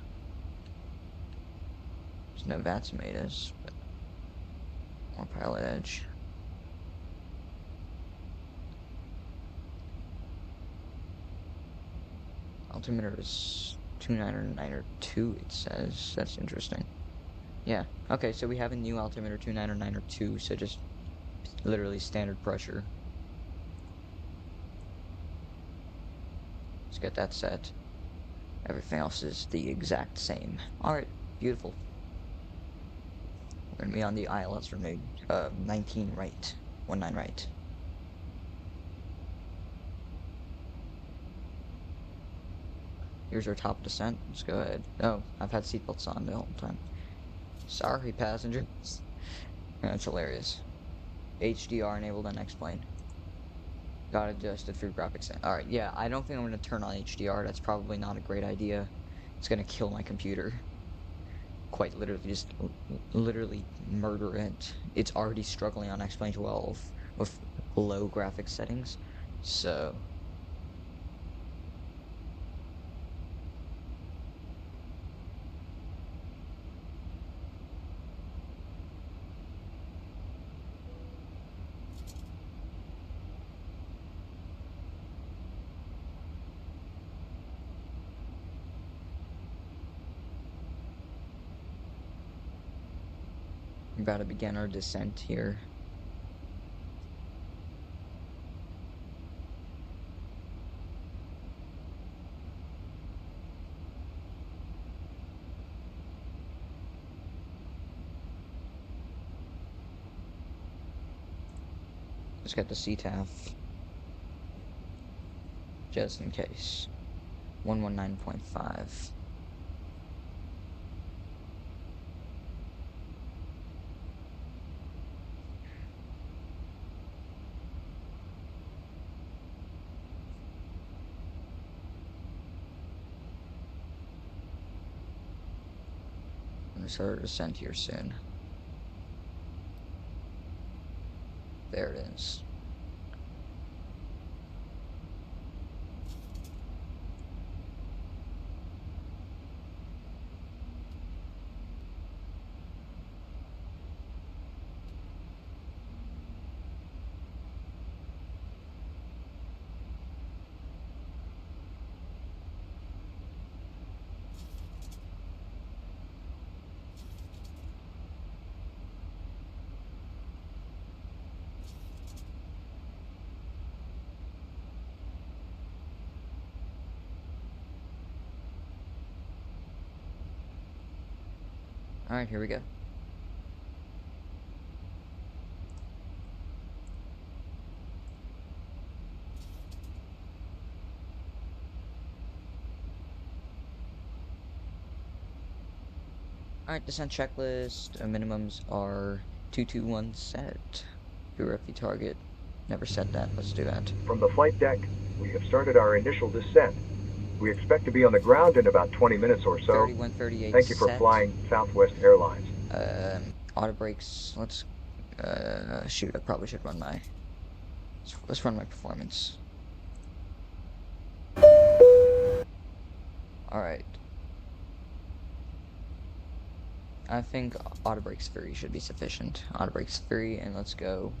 There's no VATSIM ATIS, but more pilot edge. Altimeter is 2992, it says. That's interesting. Yeah. Okay, so we have a new altimeter 2992, so just literally standard pressure. Let's get that set. Everything else is the exact same. Alright, beautiful. We're gonna be on the ILS for 19 right. 19 right. Here's our top descent. Let's go ahead. Oh, I've had seatbelts on the whole time. Sorry, passengers. That's hilarious. HDR enabled on X-plane. Got adjusted through graphics. Alright, yeah, I don't think I'm going to turn on HDR. That's probably not a great idea. It's going to kill my computer. Quite literally, just literally murder it. It's already struggling on X-plane 12 with low graphics settings. So... we're about to begin our descent here. Let's get the CTAF. Just in case. 119.5. I'm gonna start our descent here soon. There it is. Alright, here we go. Alright, descent checklist. Minimums are 221 set. URFE target. Never set that. Let's do that. From the flight deck, we have started our initial descent. We expect to be on the ground in about 20 minutes or so. 3138 Thank you for set. flying Southwest Airlines. Auto brakes. Let's shoot, I probably should run my let's run my performance. Alright. I think auto brakes 3 should be sufficient. Auto brakes 3, and let's go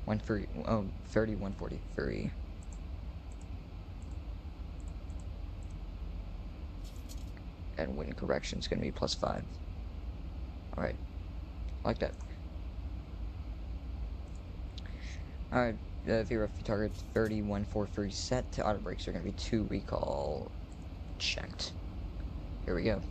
3143. And wind correction is going to be +5. Alright. Like that. Alright, VRF target 3143 set. Auto brakes are going to be 2 recall checked. Here we go.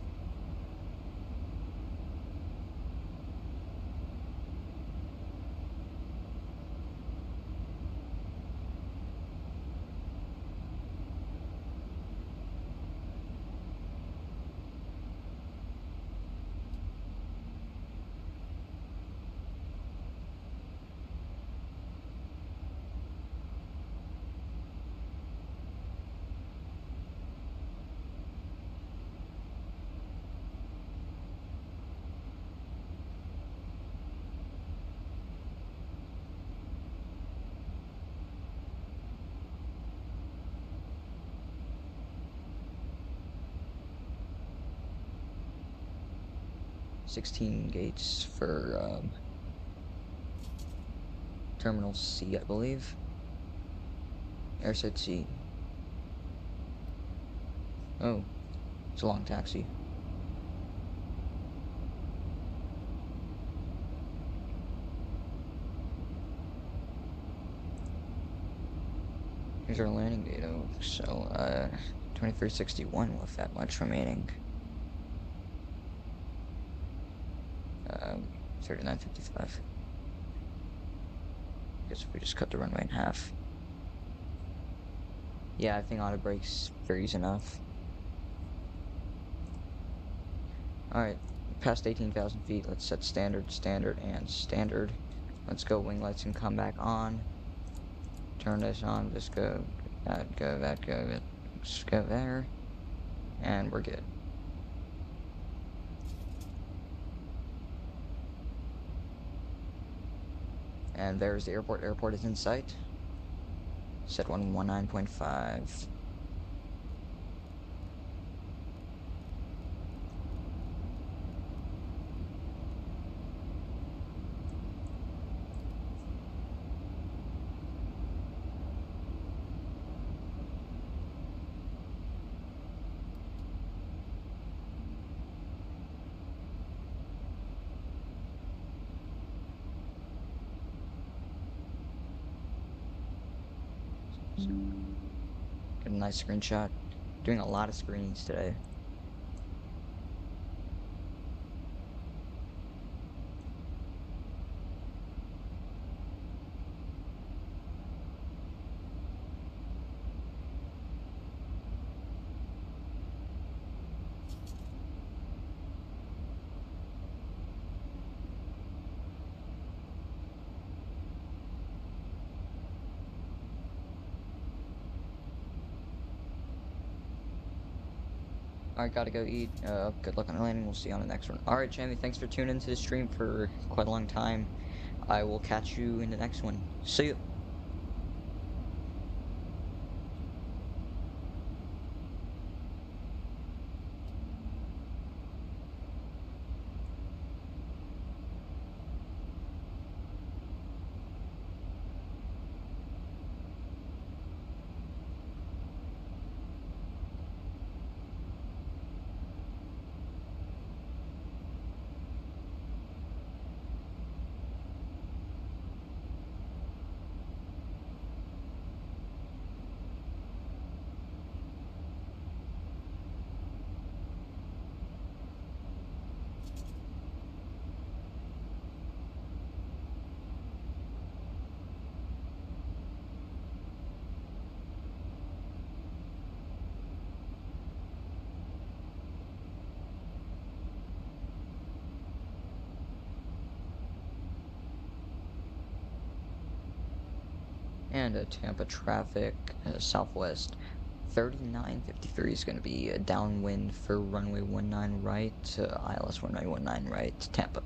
$16 gates for Terminal C, I believe. Airside C. Oh, So long, taxi. Here's our landing data. So, 2361 with that much remaining. 3955. Guess if we just cut the runway in half. Yeah, I think auto brakes varies enough. Alright, past 18,000 feet, let's set standard, standard, and standard. Let's go, wing lights can come back on. Turn this on, just go, that, go, that, go, just go there. And we're good. And there's the airport. Airport is in sight. Set 119.5. Get a nice screenshot. Doing a lot of screens today. Alright, gotta go eat. Good luck on the landing. We'll see you on the next one. Alright, Jamie, thanks for tuning into the stream for quite a long time. I will catch you in the next one. See you. And Tampa traffic, southwest 3953 is going to be a downwind for runway 19 right, ILS runway 19 right, Tampa.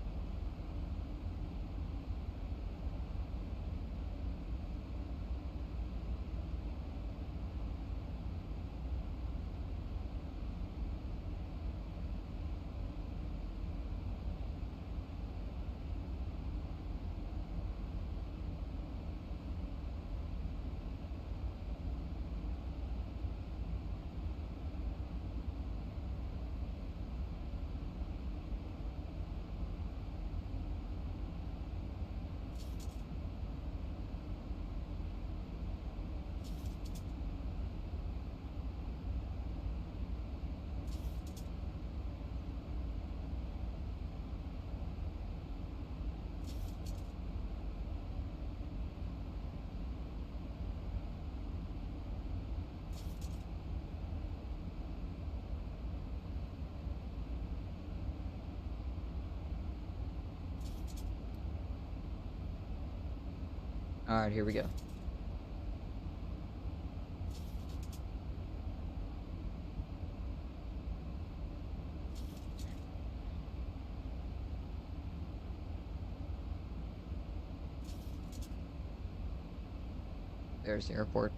Alright, here we go. There's the airport.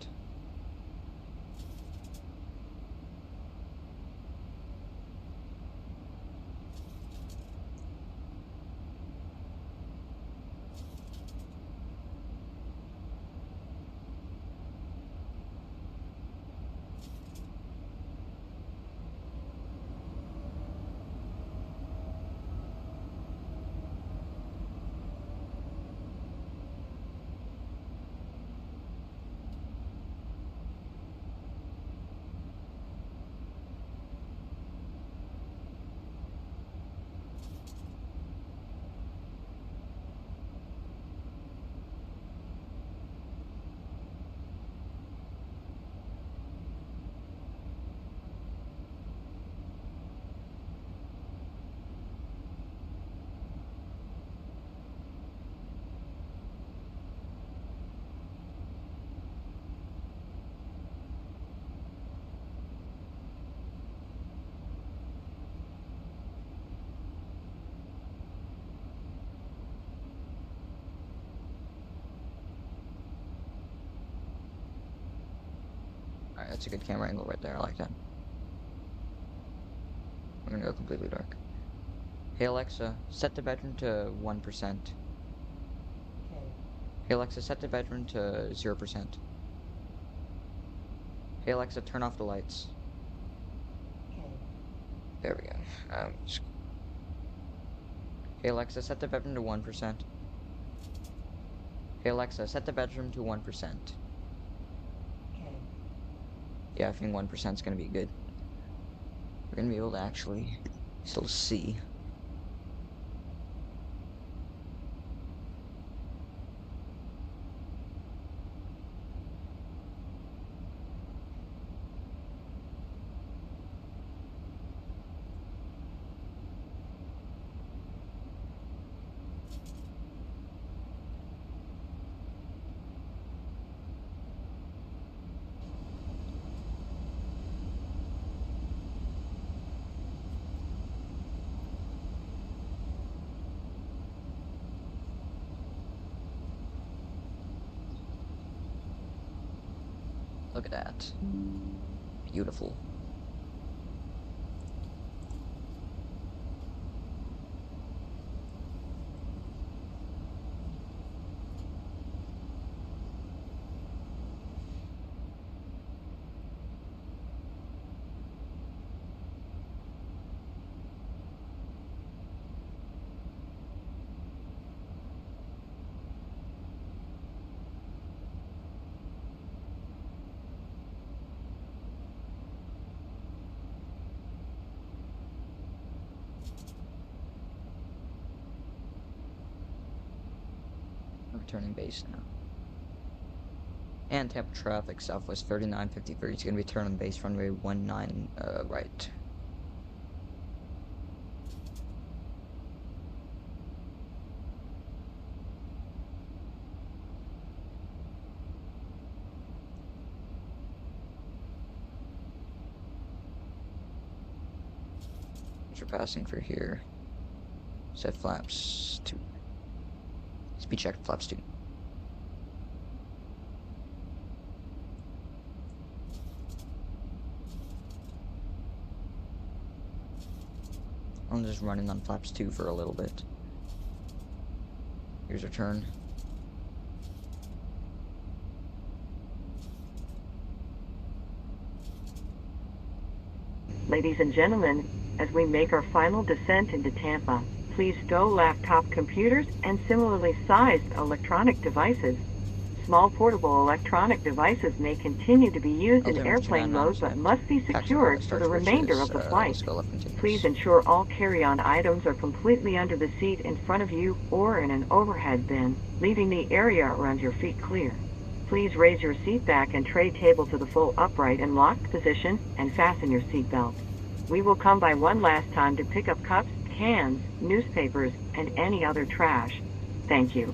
Alright, that's a good camera angle right there. I like that. We're gonna go completely dark. Hey Alexa, set the bedroom to 1%. Okay. Hey Alexa, set the bedroom to 0%. Hey Alexa, turn off the lights. Okay. There we go. Hey Alexa, set the bedroom to 1%. Hey Alexa, set the bedroom to 1%. Okay. Yeah, I think 1% is gonna be good. We're gonna be able to actually still see. Look at that. Beautiful. Returning base now. And Tampa traffic, Southwest 3953. It's gonna be turning base runway 19, right. As we're passing through here. Set flaps 2. Speed check, flaps 2. I'm just running on flaps 2 for a little bit. Here's our turn. Ladies and gentlemen, as we make our final descent into Tampa, please stow laptop computers and similarly sized electronic devices. Small portable electronic devices may continue to be used in airplane mode but must be secured for the remainder of the flight. Please ensure all carry-on items are completely under the seat in front of you or in an overhead bin, leaving the area around your feet clear. Please raise your seat back and tray table to the full upright and locked position and fasten your seat belt. We will come by one last time to pick up cups, cans, newspapers, and any other trash. Thank you.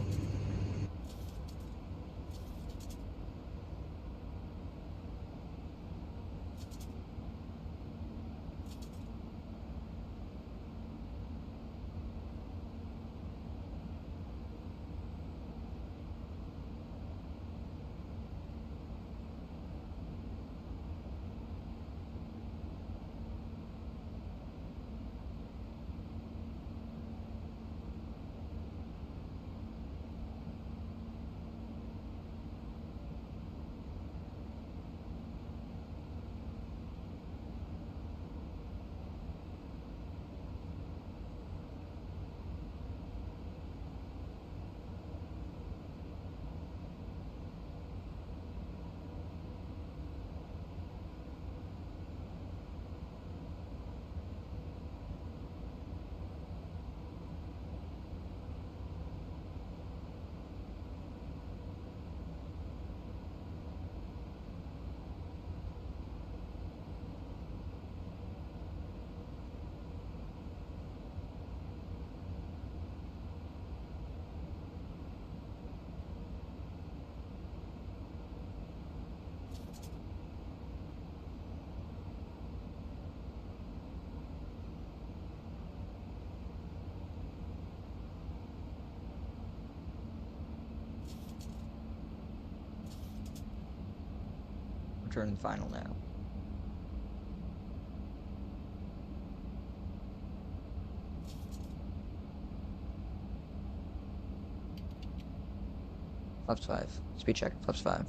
turn final now. Flaps 5. Speed check, flaps 5.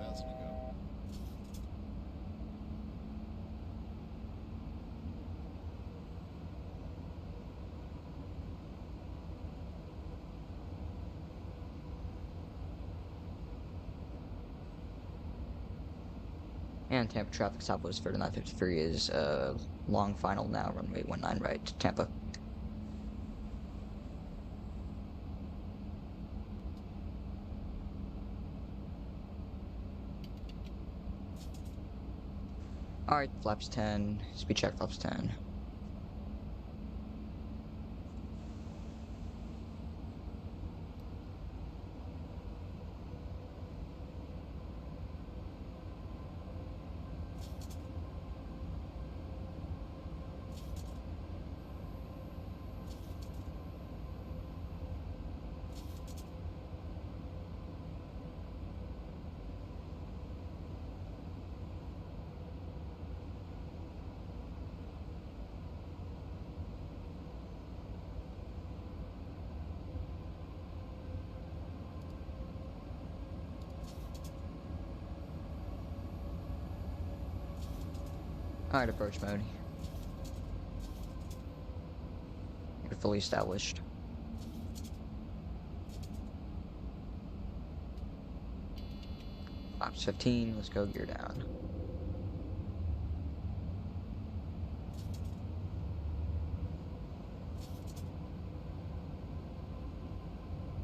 Fasten to go. And Tampa traffic southwest 3953 is long final now, runway 19 right, Tampa. Alright, flaps 10, speed check, flaps 10. Alright, approach mode. You're fully established. Flaps 15, let's go gear down.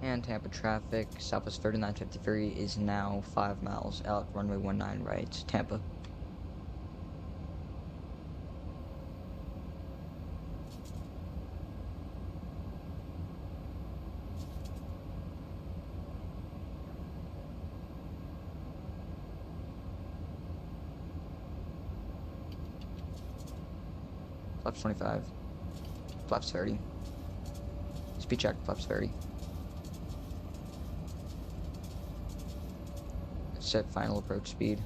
And Tampa traffic, southwest 3953 is now 5 miles out, runway 19 right, Tampa. Flaps 25, flaps 30, speed check, flaps 30. Set final approach speed,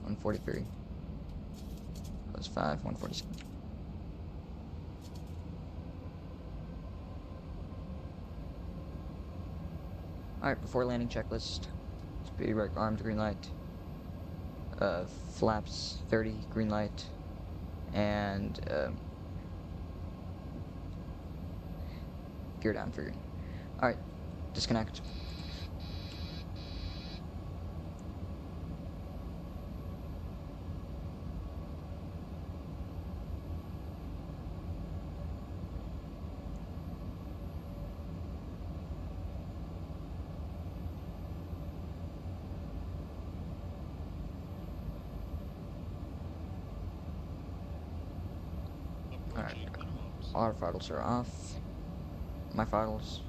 143, plus 5, 147. Alright, before landing checklist, speed brake armed, green light. Flaps 30, green light, and gear down for green. Alright, disconnect. Alright, our vitals are off. My vitals.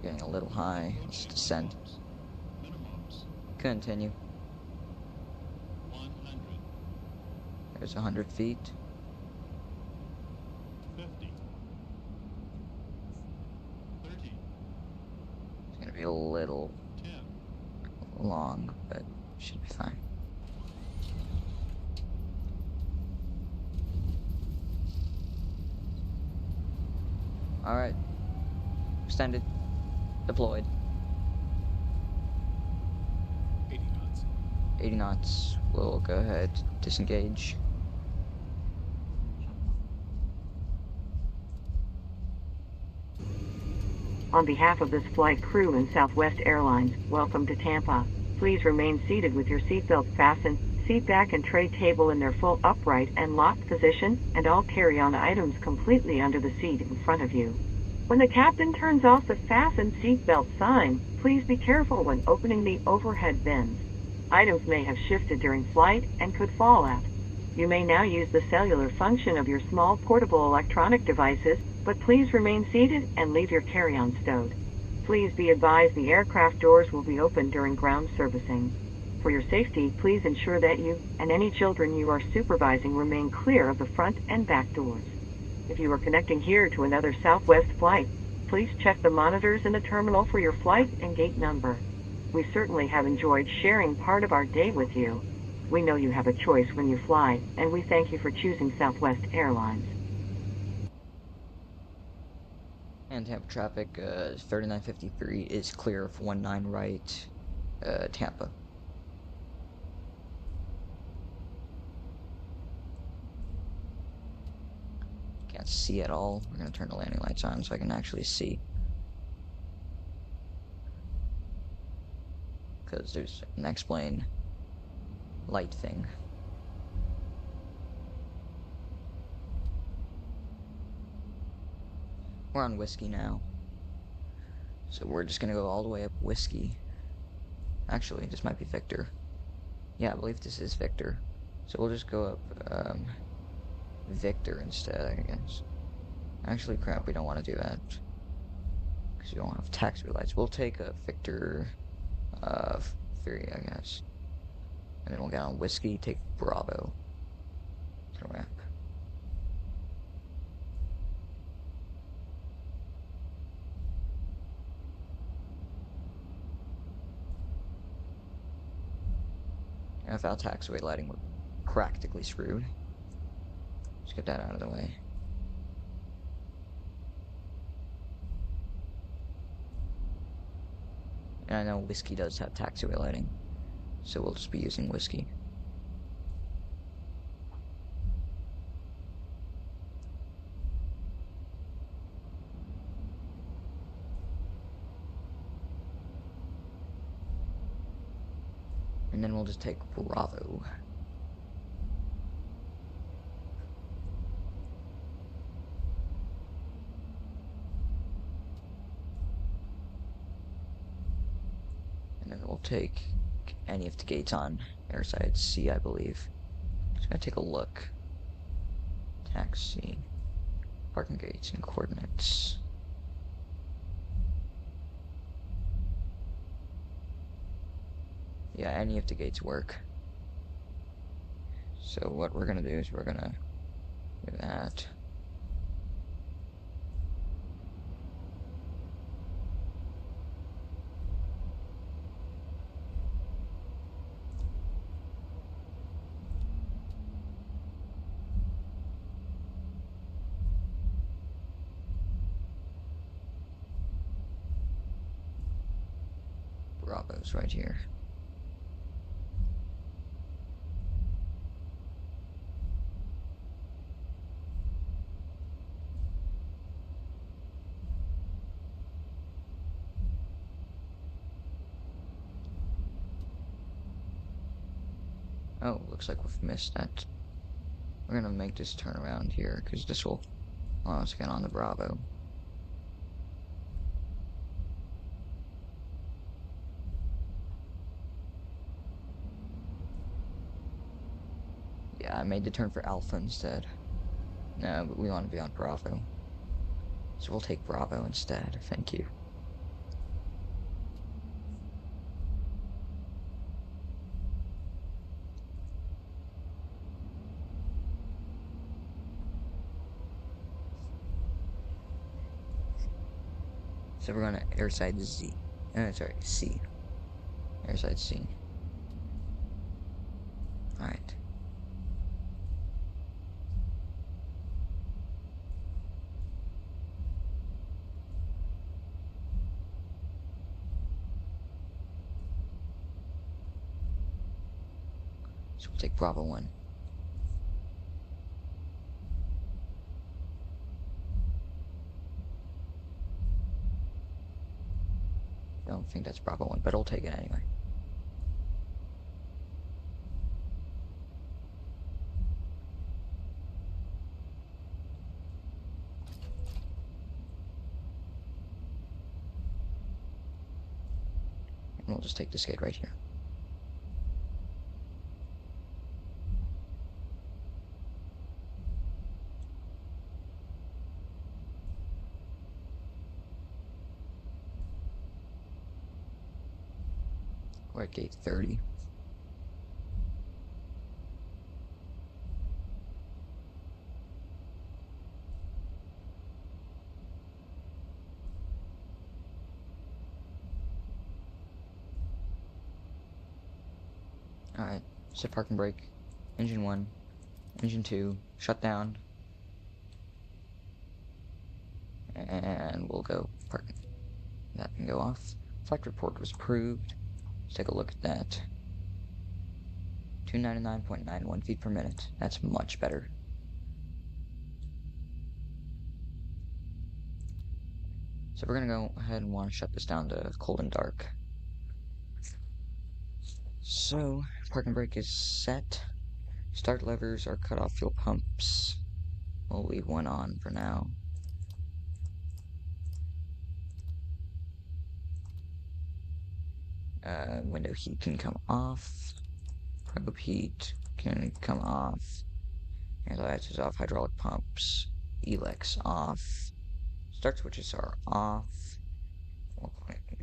Getting a little high. Let's descend. Minimums. Continue. 100. There's 100 feet. 50. 30. It's gonna be a little 10. long, but should be fine. Alright. Extended. Deployed. 80 knots. 80 knots. We'll go ahead. Disengage. On behalf of this flight crew and Southwest Airlines, welcome to Tampa. Please remain seated with your seatbelt fastened, seat back and tray table in their full upright and locked position, and all carry-on items completely under the seat in front of you. When the captain turns off the fasten seatbelt sign, please be careful when opening the overhead bins. Items may have shifted during flight and could fall out. You may now use the cellular function of your small portable electronic devices, but please remain seated and leave your carry-on stowed. Please be advised the aircraft doors will be open during ground servicing. For your safety, please ensure that you and any children you are supervising remain clear of the front and back doors. If you are connecting here to another Southwest flight, please check the monitors in the terminal for your flight and gate number. We certainly have enjoyed sharing part of our day with you. We know you have a choice when you fly, and we thank you for choosing Southwest Airlines. And Tampa traffic, 3953 is clear of 19 right, Tampa. Can't see at all. We're gonna turn the landing lights on so I can actually see. Because there's an X-plane light thing. We're on Whiskey now. So we're just gonna go all the way up Whiskey. Actually, this might be Victor. Yeah, I believe this is Victor. So we'll just go up, Victor instead, I guess. Actually, crap, we don't want to do that. Because we don't have taxiway lights. We'll take a Victor, 3, I guess. And then we'll get on Whiskey, take Bravo. To ramp. And without taxiway lighting, we're practically screwed. Let's get that out of the way. And I know Whiskey does have taxiway lighting, so we'll just be using Whiskey. And then we'll just take Bravo. And then we'll take any of the gates on airside C, I believe. Just gonna take a look. Taxi. Parking gates and coordinates. Yeah, any of the gates work. So what we're gonna do is we're gonna do that. Bravo's right here. Oh, looks like we've missed that. We're gonna make this turn around here, because this will allow us to get on the Bravo. Yeah, I made the turn for Alpha instead. No, but we want to be on Bravo. So we'll take Bravo instead, thank you. So we're going to airside Z. Sorry, C. Airside C. Alright. So we'll take Bravo 1. I don't think that's Bravo 1, but I'll take it anyway. just take this gate right here. We're at gate 30. Alright, set parking brake. Engine 1. Engine 2. Shut down. And we'll go parking. That can go off. Flight report was approved. Let's take a look at that. 299.91 feet per minute. That's much better. So we're gonna go ahead and want to shut this down to cold and dark. So, parking brake is set. Start levers are cut off, fuel pumps. We'll leave one on for now. Window heat can come off. Probe heat can come off. Anti-ice is off. Hydraulic pumps. Elex off. Start switches are off.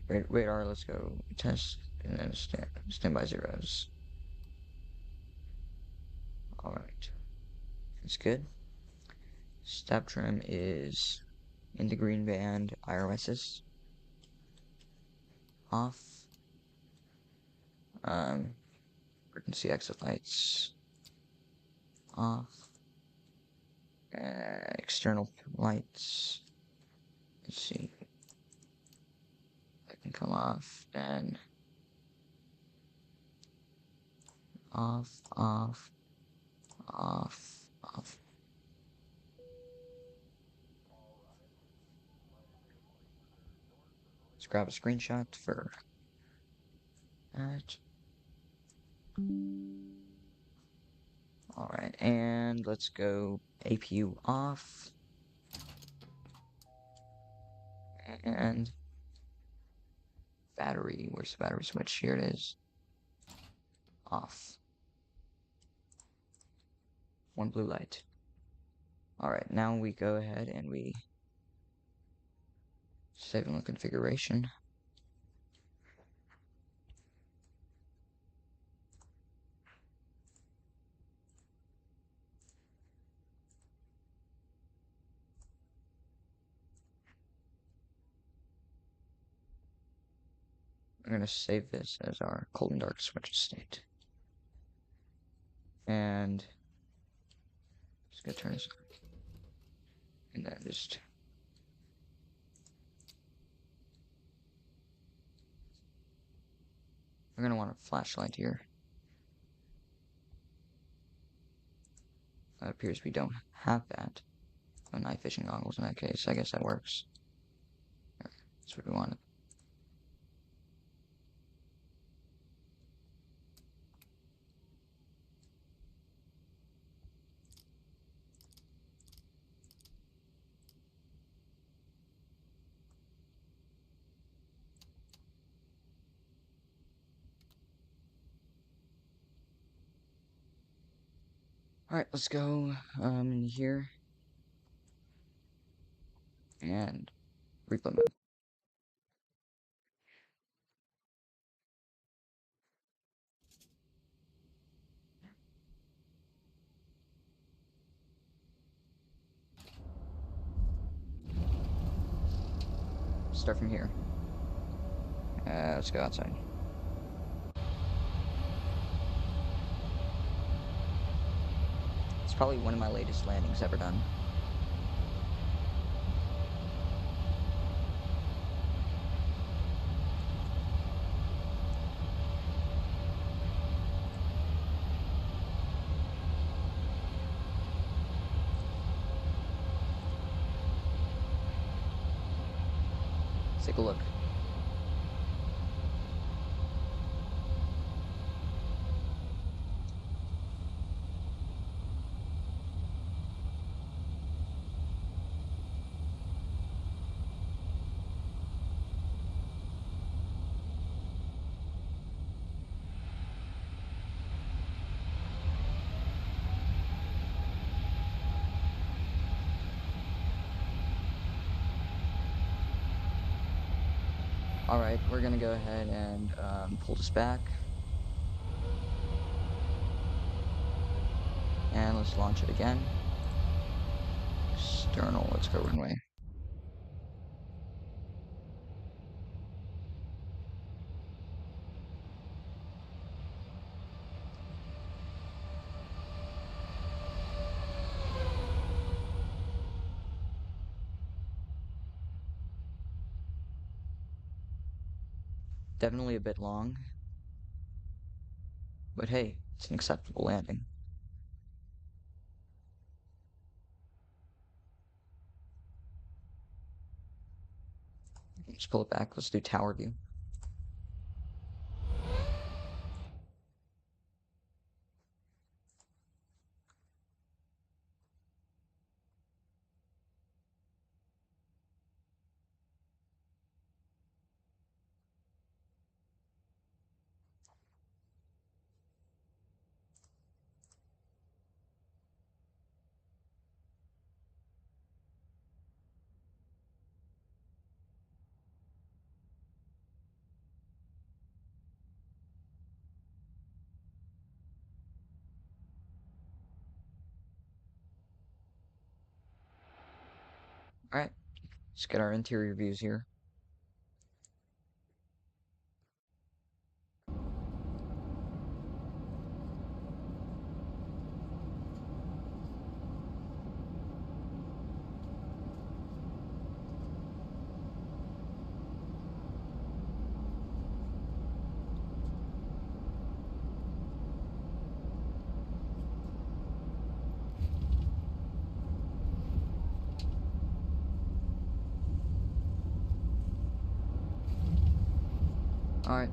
Radar, let's go test and then standby zeros. Alright. That's good. Step trim is in the green band. IRSs off. Emergency exit lights off. External lights. Let's see. That can come off. Then off, off, off, off. Let's grab a screenshot for that. Alright, and let's go APU off. And battery, where's the battery switch? Here it is. Off. One blue light. Alright, now we go ahead and we save in the configuration. We're going to save this as our cold and dark switch state. And just going to turn this on. And then just we're going to want a flashlight here. It appears we don't have that. Oh, night fishing goggles in that case. I guess that works. That's what we wanted. Alright, let's go in here and replay mode. Start from here. Let's go outside. It's probably one of my latest landings ever done. Let's take a look. Alright, we're gonna go ahead and pull this back. And let's launch it again. External, let's go runway. Definitely a bit long. But hey, it's an acceptable landing. Let's pull it back. Let's do tower view. Alright, let's get our interior views here. Alright.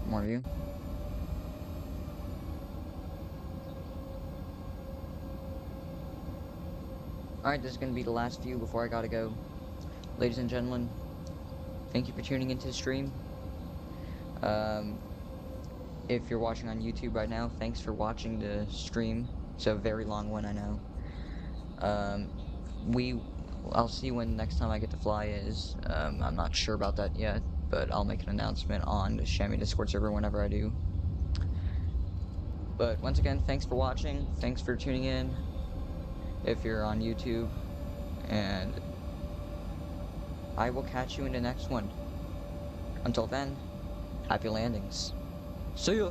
More view. Alright, this is going to be the last view before I gotta go. Ladies and gentlemen, thank you for tuning into the stream. If you're watching on YouTube right now, thanks for watching the stream. It's a very long one, I know. I'll see when next time I get to fly is. I'm not sure about that yet, but I'll make an announcement on the Chamois Discord server whenever I do. But once again, thanks for watching. Thanks for tuning in. If you're on YouTube, and I will catch you in the next one. Until then, happy landings. See ya!